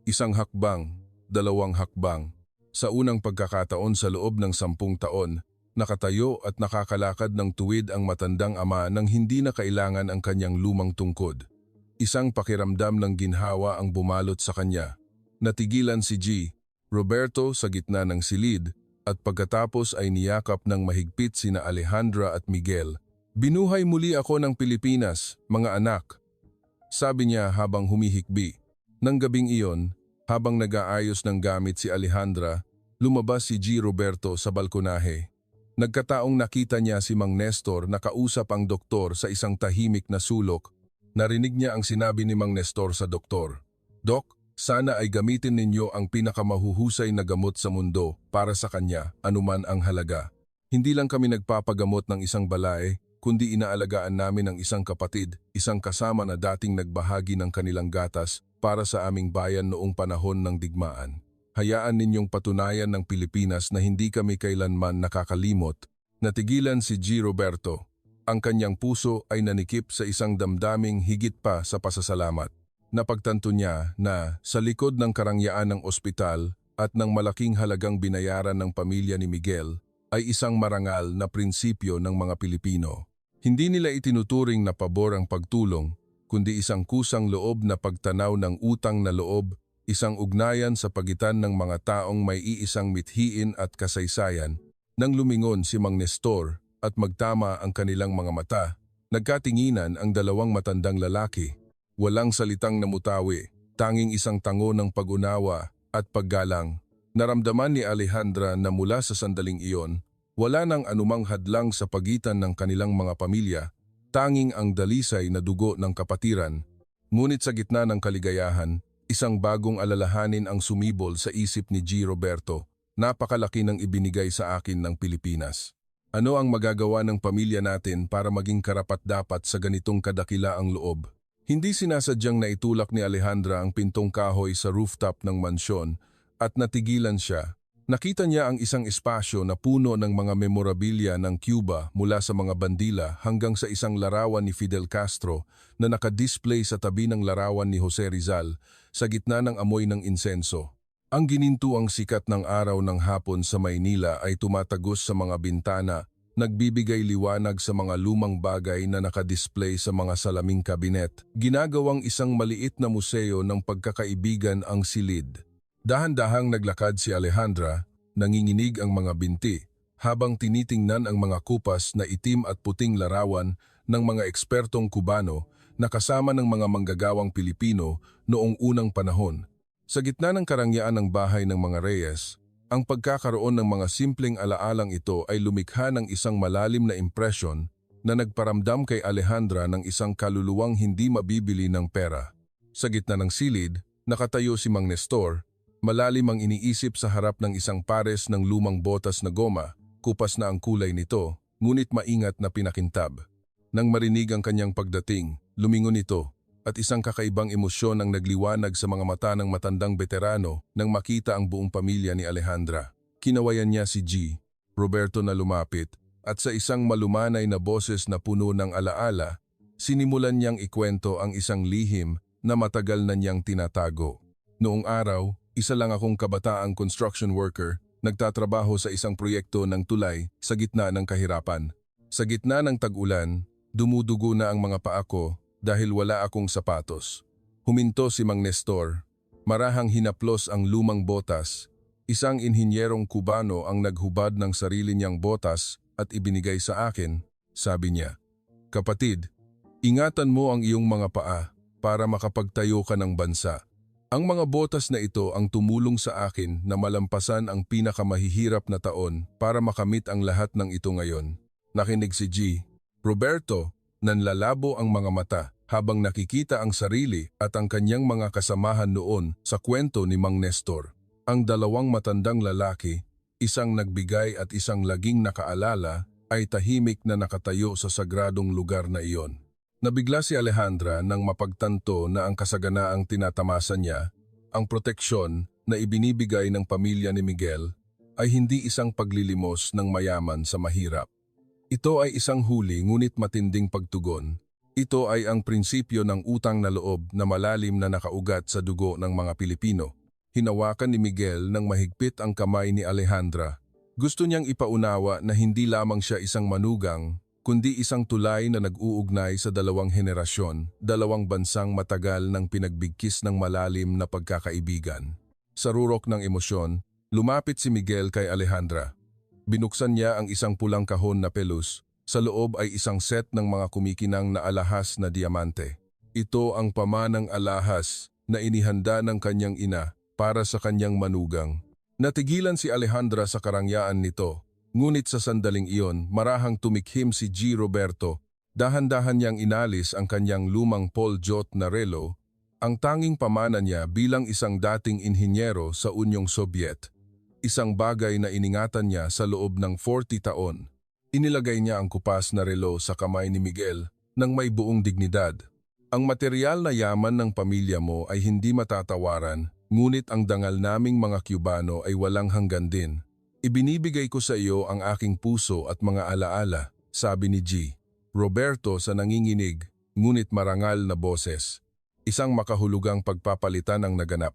Isang hakbang, 2 hakbang. Sa unang pagkakataon sa loob ng 10 taon, nakatayo at nakakalakad ng tuwid ang matandang ama nang hindi na kailangan ang kanyang lumang tungkod. Isang pakiramdam ng ginhawa ang bumalot sa kanya. Natigilan si G. Roberto sa gitna ng silid at pagkatapos ay niyakap ng mahigpit sina Alejandra at Miguel. "Binuhay muli ako ng Pilipinas, mga anak," sabi niya habang humihikbi. Nang gabing iyon, habang nag-aayos ng gamit si Alejandra, lumabas si G. Roberto sa balkonahe. Nagkataong nakita niya si Mang Nestor na kausap ang doktor sa isang tahimik na sulok. Narinig niya ang sinabi ni Mang Nestor sa doktor, "Dok, sana ay gamitin ninyo ang pinakamahuhusay na gamot sa mundo para sa kanya, anuman ang halaga. Hindi lang kami nagpapagamot ng isang balay, kundi inaalagaan namin ang isang kapatid, isang kasama na dating nagbahagi ng kanilang gatas para sa aming bayan noong panahon ng digmaan. Hayaan ninyong patunayan ng Pilipinas na hindi kami kailanman nakakalimot." Natigilan si G. Roberto. Ang kanyang puso ay nanikip sa isang damdaming higit pa sa pasasalamat. Napagtanto niya na sa likod ng karangyaan ng ospital at ng malaking halagang binayaran ng pamilya ni Miguel ay isang marangal na prinsipyo ng mga Pilipino. Hindi nila itinuturing na pabor ang pagtulong, kundi isang kusang loob na pagtanaw ng utang na loob, isang ugnayan sa pagitan ng mga taong may iisang mithiin at kasaysayan. Nang lumingon si Mang Nestor at magtama ang kanilang mga mata, nagkatinginan ang 2 matandang lalaki. Walang salitang namutawi, tanging isang tango ng pag-unawa at paggalang. Naramdaman ni Alejandra na mula sa sandaling iyon, wala nang anumang hadlang sa pagitan ng kanilang mga pamilya, tanging ang dalisay na dugo ng kapatiran. Ngunit sa gitna ng kaligayahan, isang bagong alalahanin ang sumibol sa isip ni G. Roberto. Napakalaki ng ibinigay sa akin ng Pilipinas. Ano ang magagawa ng pamilya natin para maging karapat-dapat sa ganitong kadakilaang loob? Hindi sinasadyang naitulak ni Alejandra ang pintong kahoy sa rooftop ng mansyon at natigilan siya. Nakita niya ang isang espasyo na puno ng mga memorabilia ng Cuba mula sa mga bandila hanggang sa isang larawan ni Fidel Castro na nakadisplay sa tabi ng larawan ni Jose Rizal sa gitna ng amoy ng insenso. Ang ginintuang sikat ng araw ng hapon sa Maynila ay tumatagos sa mga bintana, nagbibigay liwanag sa mga lumang bagay na nakadisplay sa mga salaming kabinet. Ginagawang isang maliit na museo ng pagkakaibigan ang silid. Dahan-dahang naglakad si Alejandra, nanginginig ang mga binti, habang tinitingnan ang mga kupas na itim at puting larawan ng mga ekspertong Kubano na kasama ng mga manggagawang Pilipino noong unang panahon. Sa gitna ng karangyaan ng bahay ng mga Reyes, ang pagkakaroon ng mga simpleng alaalang ito ay lumikha ng isang malalim na impresyon na nagparamdam kay Alejandra ng isang kaluluwang hindi mabibili ng pera. Sa gitna ng silid, nakatayo si Mang Nestor, malalim ang iniisip sa harap ng isang pares ng lumang botas na goma, kupas na ang kulay nito, ngunit maingat na pinakintab. Nang marinig ang kanyang pagdating, lumingon ito, at isang kakaibang emosyon ang nagliwanag sa mga mata ng matandang veterano nang makita ang buong pamilya ni Alejandra. Kinawayan niya si G. Roberto na lumapit, at sa isang malumanay na boses na puno ng alaala, sinimulan niyang ikwento ang isang lihim na matagal na niyang tinatago. Noong araw, isa lang akong kabataang construction worker, nagtatrabaho sa isang proyekto ng tulay sa gitna ng kahirapan. Sa gitna ng tag-ulan, dumudugo na ang mga paa ko dahil wala akong sapatos. Huminto si Mang Nestor. Marahang hinaplos ang lumang botas. Isang inhinyerong Kubano ang naghubad ng sarili niyang botas at ibinigay sa akin, sabi niya. "Kapatid, ingatan mo ang iyong mga paa para makapagtayo ka ng bansa." Ang mga botas na ito ang tumulong sa akin na malampasan ang pinakamahihirap na taon para makamit ang lahat ng ito ngayon. Nakinig si G. Roberto, nanlalabo ang mga mata habang nakikita ang sarili at ang kanyang mga kasamahan noon sa kwento ni Mang Nestor. Ang 2 matandang lalaki, isang nagbigay at isang laging nakaalala, ay tahimik na nakatayo sa sagradong lugar na iyon. Nabigla si Alejandra nang mapagtanto na ang kasaganaang tinatamasa niya, ang proteksyon na ibinibigay ng pamilya ni Miguel, ay hindi isang paglilimos ng mayaman sa mahirap. Ito ay isang huli ngunit matinding pagtugon. Ito ay ang prinsipyo ng utang na loob na malalim na nakaugat sa dugo ng mga Pilipino. Hinawakan ni Miguel ng mahigpit ang kamay ni Alejandra. Gusto niyang ipaunawa na hindi lamang siya isang manugang, kundi isang tulay na nag-uugnay sa dalawang henerasyon, dalawang bansang matagal ng pinagbigkis ng malalim na pagkakaibigan. Sa rurok ng emosyon, lumapit si Miguel kay Alejandra. Binuksan niya ang isang pulang kahon na pelus. Sa loob ay isang set ng mga kumikinang na alahas na diamante. Ito ang pamanang alahas na inihanda ng kanyang ina para sa kanyang manugang. Natigilan si Alejandra sa karangyaan nito, ngunit sa sandaling iyon marahang tumikhim si G. Roberto. Dahan-dahan niyang inalis ang kanyang lumang Paul Jot na relo, ang tanging pamana niya bilang isang dating inhinyero sa Unyong Sobyet. Isang bagay na iningatan niya sa loob ng 40 taon. Inilagay niya ang kupas na relo sa kamay ni Miguel nang may buong dignidad. Ang material na yaman ng pamilya mo ay hindi matatawaran, ngunit ang dangal naming mga Cubano ay walang hanggan din. Ibinibigay ko sa iyo ang aking puso at mga alaala, sabi ni G. Roberto sa nanginginig, ngunit marangal na boses. Isang makahulugang pagpapalitan ang naganap.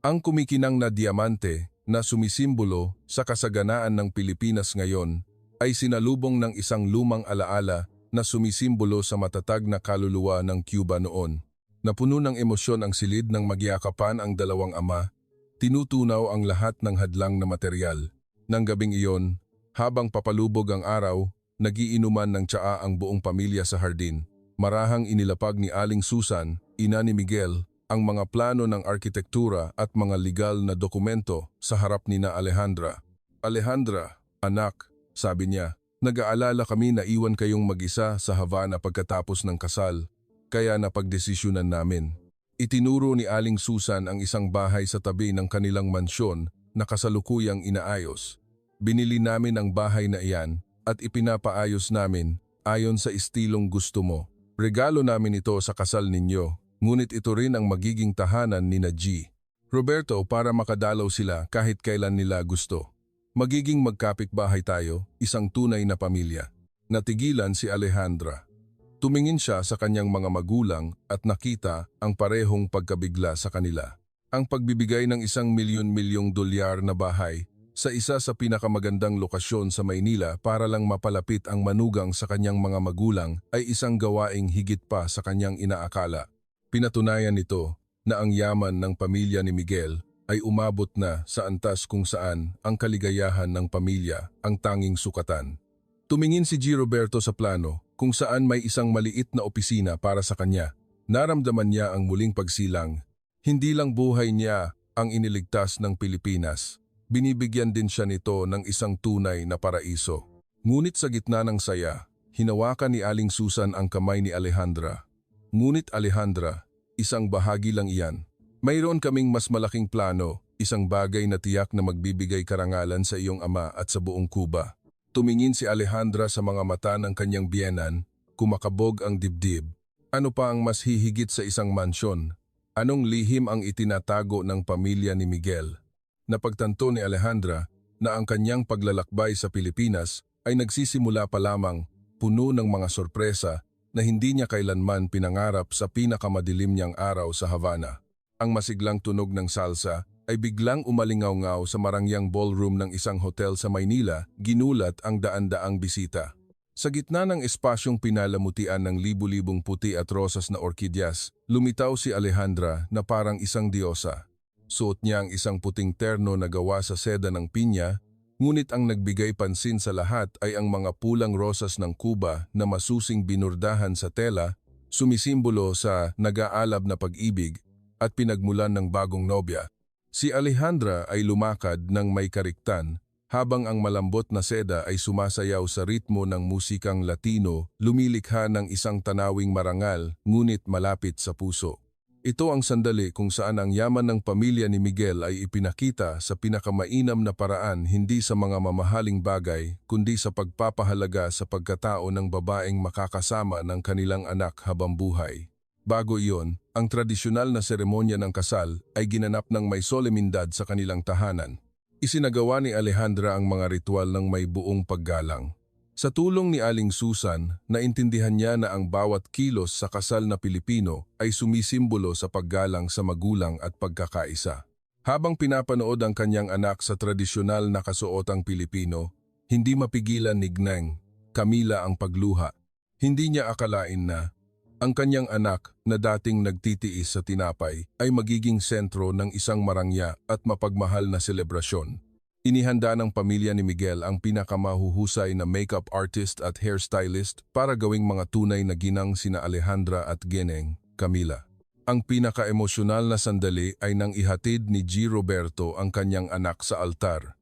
Ang kumikinang na diamante na sumisimbolo sa kasaganaan ng Pilipinas ngayon ay sinalubong ng isang lumang alaala na sumisimbolo sa matatag na kaluluwa ng Cuba noon. Napuno ng emosyon ang silid ng magyakapan ang dalawang ama, tinutunaw ang lahat ng hadlang na materyal. Nang gabing iyon, habang papalubog ang araw, nagiinuman ng tsaa ang buong pamilya sa hardin. Marahang inilapag ni Aling Susan, ina ni Miguel, ang mga plano ng arkitektura at mga legal na dokumento sa harap ni na Alejandra. Alejandra, anak, sabi niya, nag-aalala kami na iwan kayong mag-isa sa Havana pagkatapos ng kasal, kaya napagdesisyonan namin. Itinuro ni Aling Susan ang isang bahay sa tabi ng kanilang mansyon na kasalukuyang inaayos. Binili namin ang bahay na iyan at ipinapaayos namin ayon sa estilong gusto mo. Regalo namin ito sa kasal ninyo, ngunit ito rin ang magiging tahanan ni na G. Roberto para makadalaw sila kahit kailan nila gusto. Magiging magkapitbahay tayo, isang tunay na pamilya. Natigilan si Alejandra. Tumingin siya sa kanyang mga magulang at nakita ang parehong pagkabigla sa kanila. Ang pagbibigay ng $1,000,000 na bahay sa isa sa pinakamagandang lokasyon sa Maynila para lang mapalapit ang manugang sa kanyang mga magulang ay isang gawaing higit pa sa kanyang inaakala. Pinatunayan nito na ang yaman ng pamilya ni Miguel ay umabot na sa antas kung saan ang kaligayahan ng pamilya ang tanging sukatan. Tumingin si G. Roberto sa plano kung saan may isang maliit na opisina para sa kanya. Naramdaman niya ang muling pagsilang. Hindi lang buhay niya ang iniligtas ng Pilipinas. Binibigyan din siya nito ng isang tunay na paraiso. Ngunit sa gitna ng saya, hinawakan ni Aling Susan ang kamay ni Alejandra. Ngunit Alejandra, isang bahagi lang iyan. Mayroon kaming mas malaking plano, isang bagay na tiyak na magbibigay karangalan sa iyong ama at sa buong Cuba. Tumingin si Alejandra sa mga mata ng kanyang biyenan, kumakabog ang dibdib. Ano pa ang mas hihigit sa isang mansyon? Anong lihim ang itinatago ng pamilya ni Miguel? Napagtanto ni Alejandra na ang kanyang paglalakbay sa Pilipinas ay nagsisimula pa lamang, puno ng mga sorpresa na hindi niya kailanman pinangarap sa pinakamadilim niyang araw sa Havana. Ang masiglang tunog ng salsa ay biglang umalingaw-ngaw sa marangyang ballroom ng isang hotel sa Maynila, ginulat ang daan-daang bisita. Sa gitna ng espasyong pinalamutian ng libu-libong puti at rosas na orkidyas, lumitaw si Alejandra na parang isang diyosa. Suot niya ang isang puting terno na gawa sa seda ng pinya, ngunit ang nagbigay pansin sa lahat ay ang mga pulang rosas ng Cuba na masusing binurdahan sa tela, sumisimbolo sa nag-aalab na pag-ibig at pinagmulan ng bagong nobya. Si Alejandra ay lumakad ng may kariktan, habang ang malambot na seda ay sumasayaw sa ritmo ng musikang Latino, lumilikha ng isang tanawing marangal ngunit malapit sa puso. Ito ang sandali kung saan ang yaman ng pamilya ni Miguel ay ipinakita sa pinakamainam na paraan, hindi sa mga mamahaling bagay kundi sa pagpapahalaga sa pagkatao ng babaeng makakasama ng kanilang anak habang buhay. Bago iyon, ang tradisyonal na seremonya ng kasal ay ginanap ng may solemnidad sa kanilang tahanan. Isinagawa ni Alejandra ang mga ritual ng may buong paggalang. Sa tulong ni Aling Susan, naintindihan niya na ang bawat kilos sa kasal na Pilipino ay sumisimbolo sa paggalang sa magulang at pagkakaisa. Habang pinapanood ang kanyang anak sa tradisyonal na kasuotang Pilipino, hindi mapigilan ni Gnang, Camila ang pagluha. Hindi niya akalain na ang kanyang anak na dating nagtitiis sa tinapay ay magiging sentro ng isang marangya at mapagmahal na selebrasyon. Inihanda ng pamilya ni Miguel ang pinakamahuhusay na makeup artist at hairstylist para gawing mga tunay na ginang sina Alejandra at Gineng, Camila. Ang pinaka-emosyonal na sandali ay nang ihatid ni G. Roberto ang kanyang anak sa altar.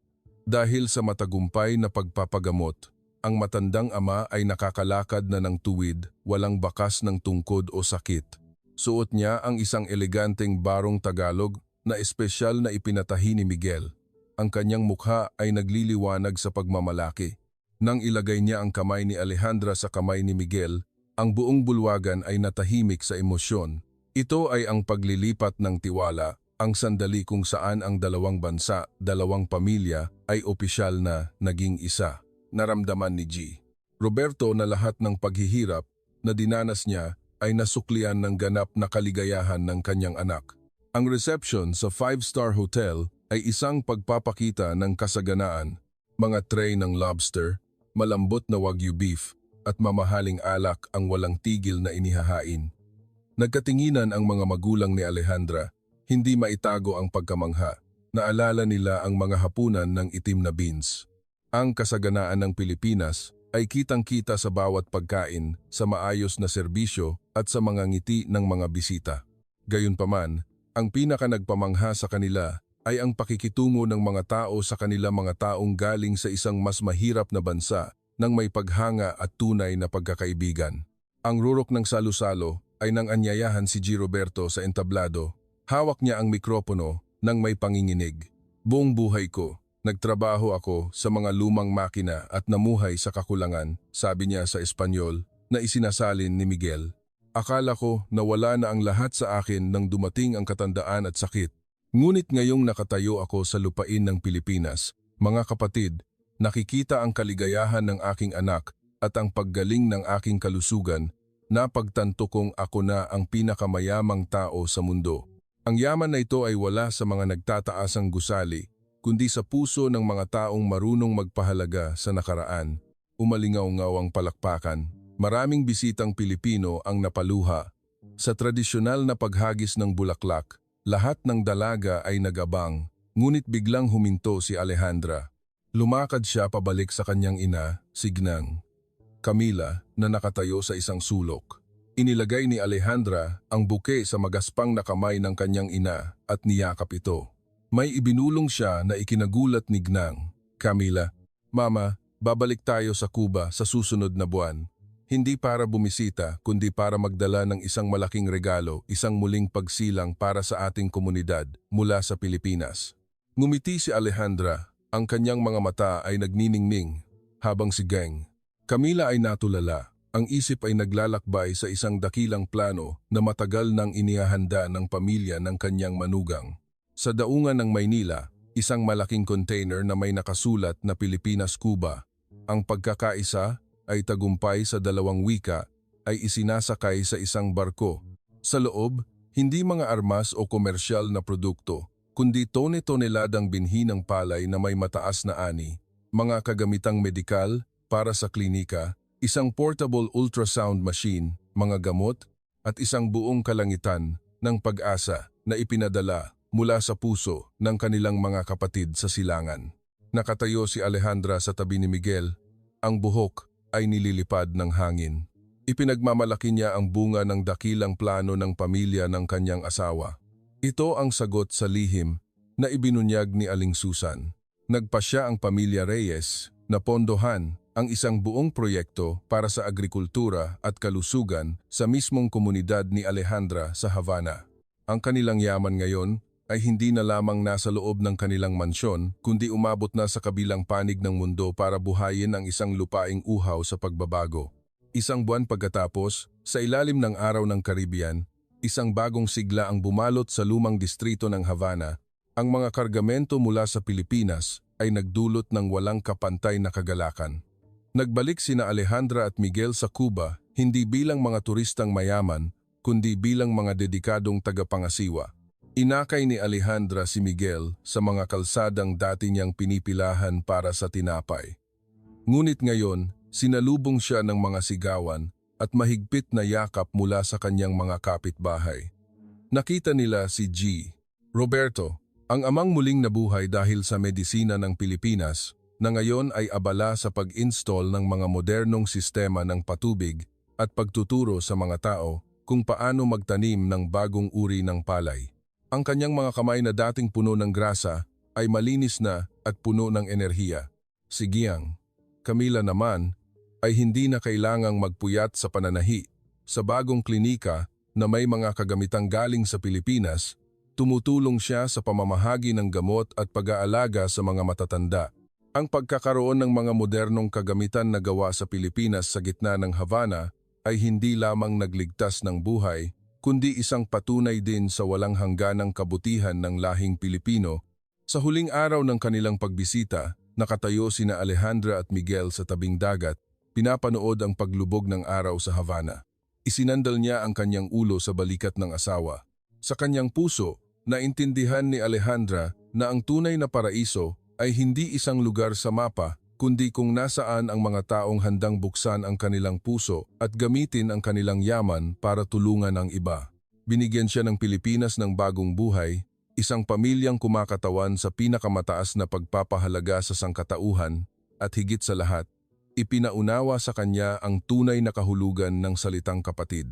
Dahil sa matagumpay na pagpapagamot, ang matandang ama ay nakakalakad na ng tuwid, walang bakas ng tungkod o sakit. Suot niya ang isang eleganteng barong Tagalog na espesyal na ipinatahi ni Miguel. Ang kanyang mukha ay nagliliwanag sa pagmamalaki. Nang ilagay niya ang kamay ni Alejandra sa kamay ni Miguel, ang buong bulwagan ay natahimik sa emosyon. Ito ay ang paglilipat ng tiwala, ang sandali kung saan ang dalawang bansa, dalawang pamilya ay opisyal na naging isa. Naramdaman ni G. Roberto na lahat ng paghihirap na dinanas niya ay nasuklian ng ganap na kaligayahan ng kanyang anak. Ang reception sa 5-star hotel ay isang pagpapakita ng kasaganaan, mga tray ng lobster, malambot na wagyu beef, at mamahaling alak ang walang tigil na inihahain. Nagkatinginan ang mga magulang ni Alejandra, hindi maitago ang pagkamangha. Naalala nila ang mga hapunan ng itim na beans. Ang kasaganaan ng Pilipinas ay kitang-kita sa bawat pagkain, sa maayos na serbisyo at sa mga ngiti ng mga bisita. Gayunpaman, ang pinaka-nagpamangha sa kanila ay ang pakikitungo ng mga tao sa kanila, mga taong galing sa isang mas mahirap na bansa nang may paghanga at tunay na pagkakaibigan. Ang rurok ng salu-salo ay nang anyayahan si G. Roberto sa entablado. Hawak niya ang mikropono nang may panginginig. Buong buhay ko, nagtrabaho ako sa mga lumang makina at namuhay sa kakulangan, sabi niya sa Espanyol na isinasalin ni Miguel. Akala ko na wala na ang lahat sa akin nang dumating ang katandaan at sakit. Ngunit ngayong nakatayo ako sa lupain ng Pilipinas, mga kapatid, nakikita ang kaligayahan ng aking anak at ang paggaling ng aking kalusugan, napagtanto kong ako na ang pinakamayamang tao sa mundo. Ang yaman na ito ay wala sa mga nagtataasang gusali, kundi sa puso ng mga taong marunong magpahalaga sa nakaraan. Umalingaw-ngaw ang palakpakan. Maraming bisitang Pilipino ang napaluha. Sa tradisyonal na paghagis ng bulaklak, lahat ng dalaga ay nagabang, ngunit biglang huminto si Alejandra. Lumakad siya pabalik sa kanyang ina, si Gnang, Camila, na nakatayo sa isang sulok. Inilagay ni Alejandra ang buke sa magaspang na kamay ng kanyang ina at niyakap ito. May ibinulong siya na ikinagulat ni Gnang, Camila, Mama, babalik tayo sa Cuba sa susunod na buwan. Hindi para bumisita, kundi para magdala ng isang malaking regalo, isang muling pagsilang para sa ating komunidad mula sa Pilipinas. Ngumiti si Alejandra, ang kanyang mga mata ay nagniningning, habang si Geng, Camila ay natulala. Ang isip ay naglalakbay sa isang dakilang plano na matagal nang inihahanda ng pamilya ng kanyang manugang. Sa daungan ng Maynila, isang malaking container na may nakasulat na Pilipinas-Cuba. Ang pagkakaisa ay tagumpay sa dalawang wika ay isinasakay sa isang barko. Sa loob, hindi mga armas o komersyal na produkto, kundi tone-toneladang binhi ng palay na may mataas na ani, mga kagamitang medikal para sa klinika, isang portable ultrasound machine, mga gamot, at isang buong kalangitan ng pag-asa na ipinadala mula sa puso ng kanilang mga kapatid sa silangan. Nakatayo si Alejandra sa tabi ni Miguel, ang buhok ay nililipad ng hangin. Ipinagmamalaki niya ang bunga ng dakilang plano ng pamilya ng kanyang asawa. Ito ang sagot sa lihim na ibinunyag ni Aling Susan. Nagpasya ang pamilya Reyes na pondohan ang isang buong proyekto para sa agrikultura at kalusugan sa mismong komunidad ni Alejandra sa Havana. Ang kanilang yaman ngayon ay hindi na lamang nasa loob ng kanilang mansyon, kundi umabot na sa kabilang panig ng mundo para buhayin ang isang lupaing uhaw sa pagbabago. Isang buwan pagkatapos, sa ilalim ng araw ng Caribbean, isang bagong sigla ang bumalot sa lumang distrito ng Havana. Ang mga kargamento mula sa Pilipinas ay nagdulot ng walang kapantay na kagalakan. Nagbalik sina Alejandra at Miguel sa Cuba, hindi bilang mga turistang mayaman, kundi bilang mga dedikadong tagapangasiwa. Inakay ni Alejandra si Miguel sa mga kalsadang dati niyang pinipilahan para sa tinapay. Ngunit ngayon, sinalubong siya ng mga sigawan at mahigpit na yakap mula sa kanyang mga kapitbahay. Nakita nila si G. Roberto, ang amang muling nabuhay dahil sa medisina ng Pilipinas, na ngayon ay abala sa pag-install ng mga modernong sistema ng patubig at pagtuturo sa mga tao kung paano magtanim ng bagong uri ng palay. Ang kanyang mga kamay na dating puno ng grasa ay malinis na at puno ng enerhiya. Si Giang, Camila naman, ay hindi na kailangang magpuyat sa pananahi. Sa bagong klinika na may mga kagamitang galing sa Pilipinas, tumutulong siya sa pamamahagi ng gamot at pag-aalaga sa mga matatanda. Ang pagkakaroon ng mga modernong kagamitan na gawa sa Pilipinas sa gitna ng Havana ay hindi lamang nagligtas ng buhay, kundi isang patunay din sa walang hangganang kabutihan ng lahing Pilipino. Sa huling araw ng kanilang pagbisita, nakatayo sina Alejandra at Miguel sa tabing dagat, pinapanood ang paglubog ng araw sa Havana. Isinandal niya ang kanyang ulo sa balikat ng asawa. Sa kanyang puso, naintindihan ni Alejandra na ang tunay na paraiso ay hindi isang lugar sa mapa, kundi kung nasaan ang mga taong handang buksan ang kanilang puso at gamitin ang kanilang yaman para tulungan ang iba. Binigyan siya ng Pilipinas ng bagong buhay, isang pamilyang kumakatawan sa pinakamataas na pagpapahalaga sa sangkatauhan, at higit sa lahat, ipinaunawa sa kanya ang tunay na kahulugan ng salitang kapatid.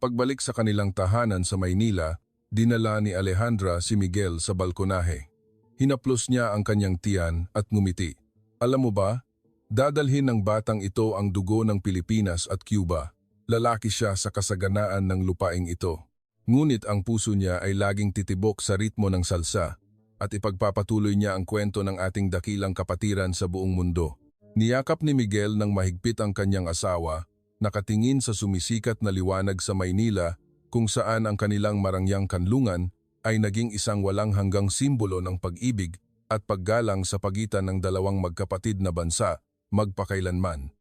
Pagbalik sa kanilang tahanan sa Maynila, dinala ni Alejandra si Miguel sa balkonahe. Hinaplos niya ang kanyang tiyan at ngumiti. Alam mo ba, dadalhin ng batang ito ang dugo ng Pilipinas at Cuba. Lalaki siya sa kasaganaan ng lupaing ito. Ngunit ang puso niya ay laging titibok sa ritmo ng salsa at ipagpapatuloy niya ang kwento ng ating dakilang kapatiran sa buong mundo. Niyakap ni Miguel ng mahigpit ang kanyang asawa, nakatingin sa sumisikat na liwanag sa Maynila kung saan ang kanilang marangyang kanlungan ay naging isang walang hanggang simbolo ng pag-ibig at paggalang sa pagitan ng dalawang magkapatid na bansa magpakailanman.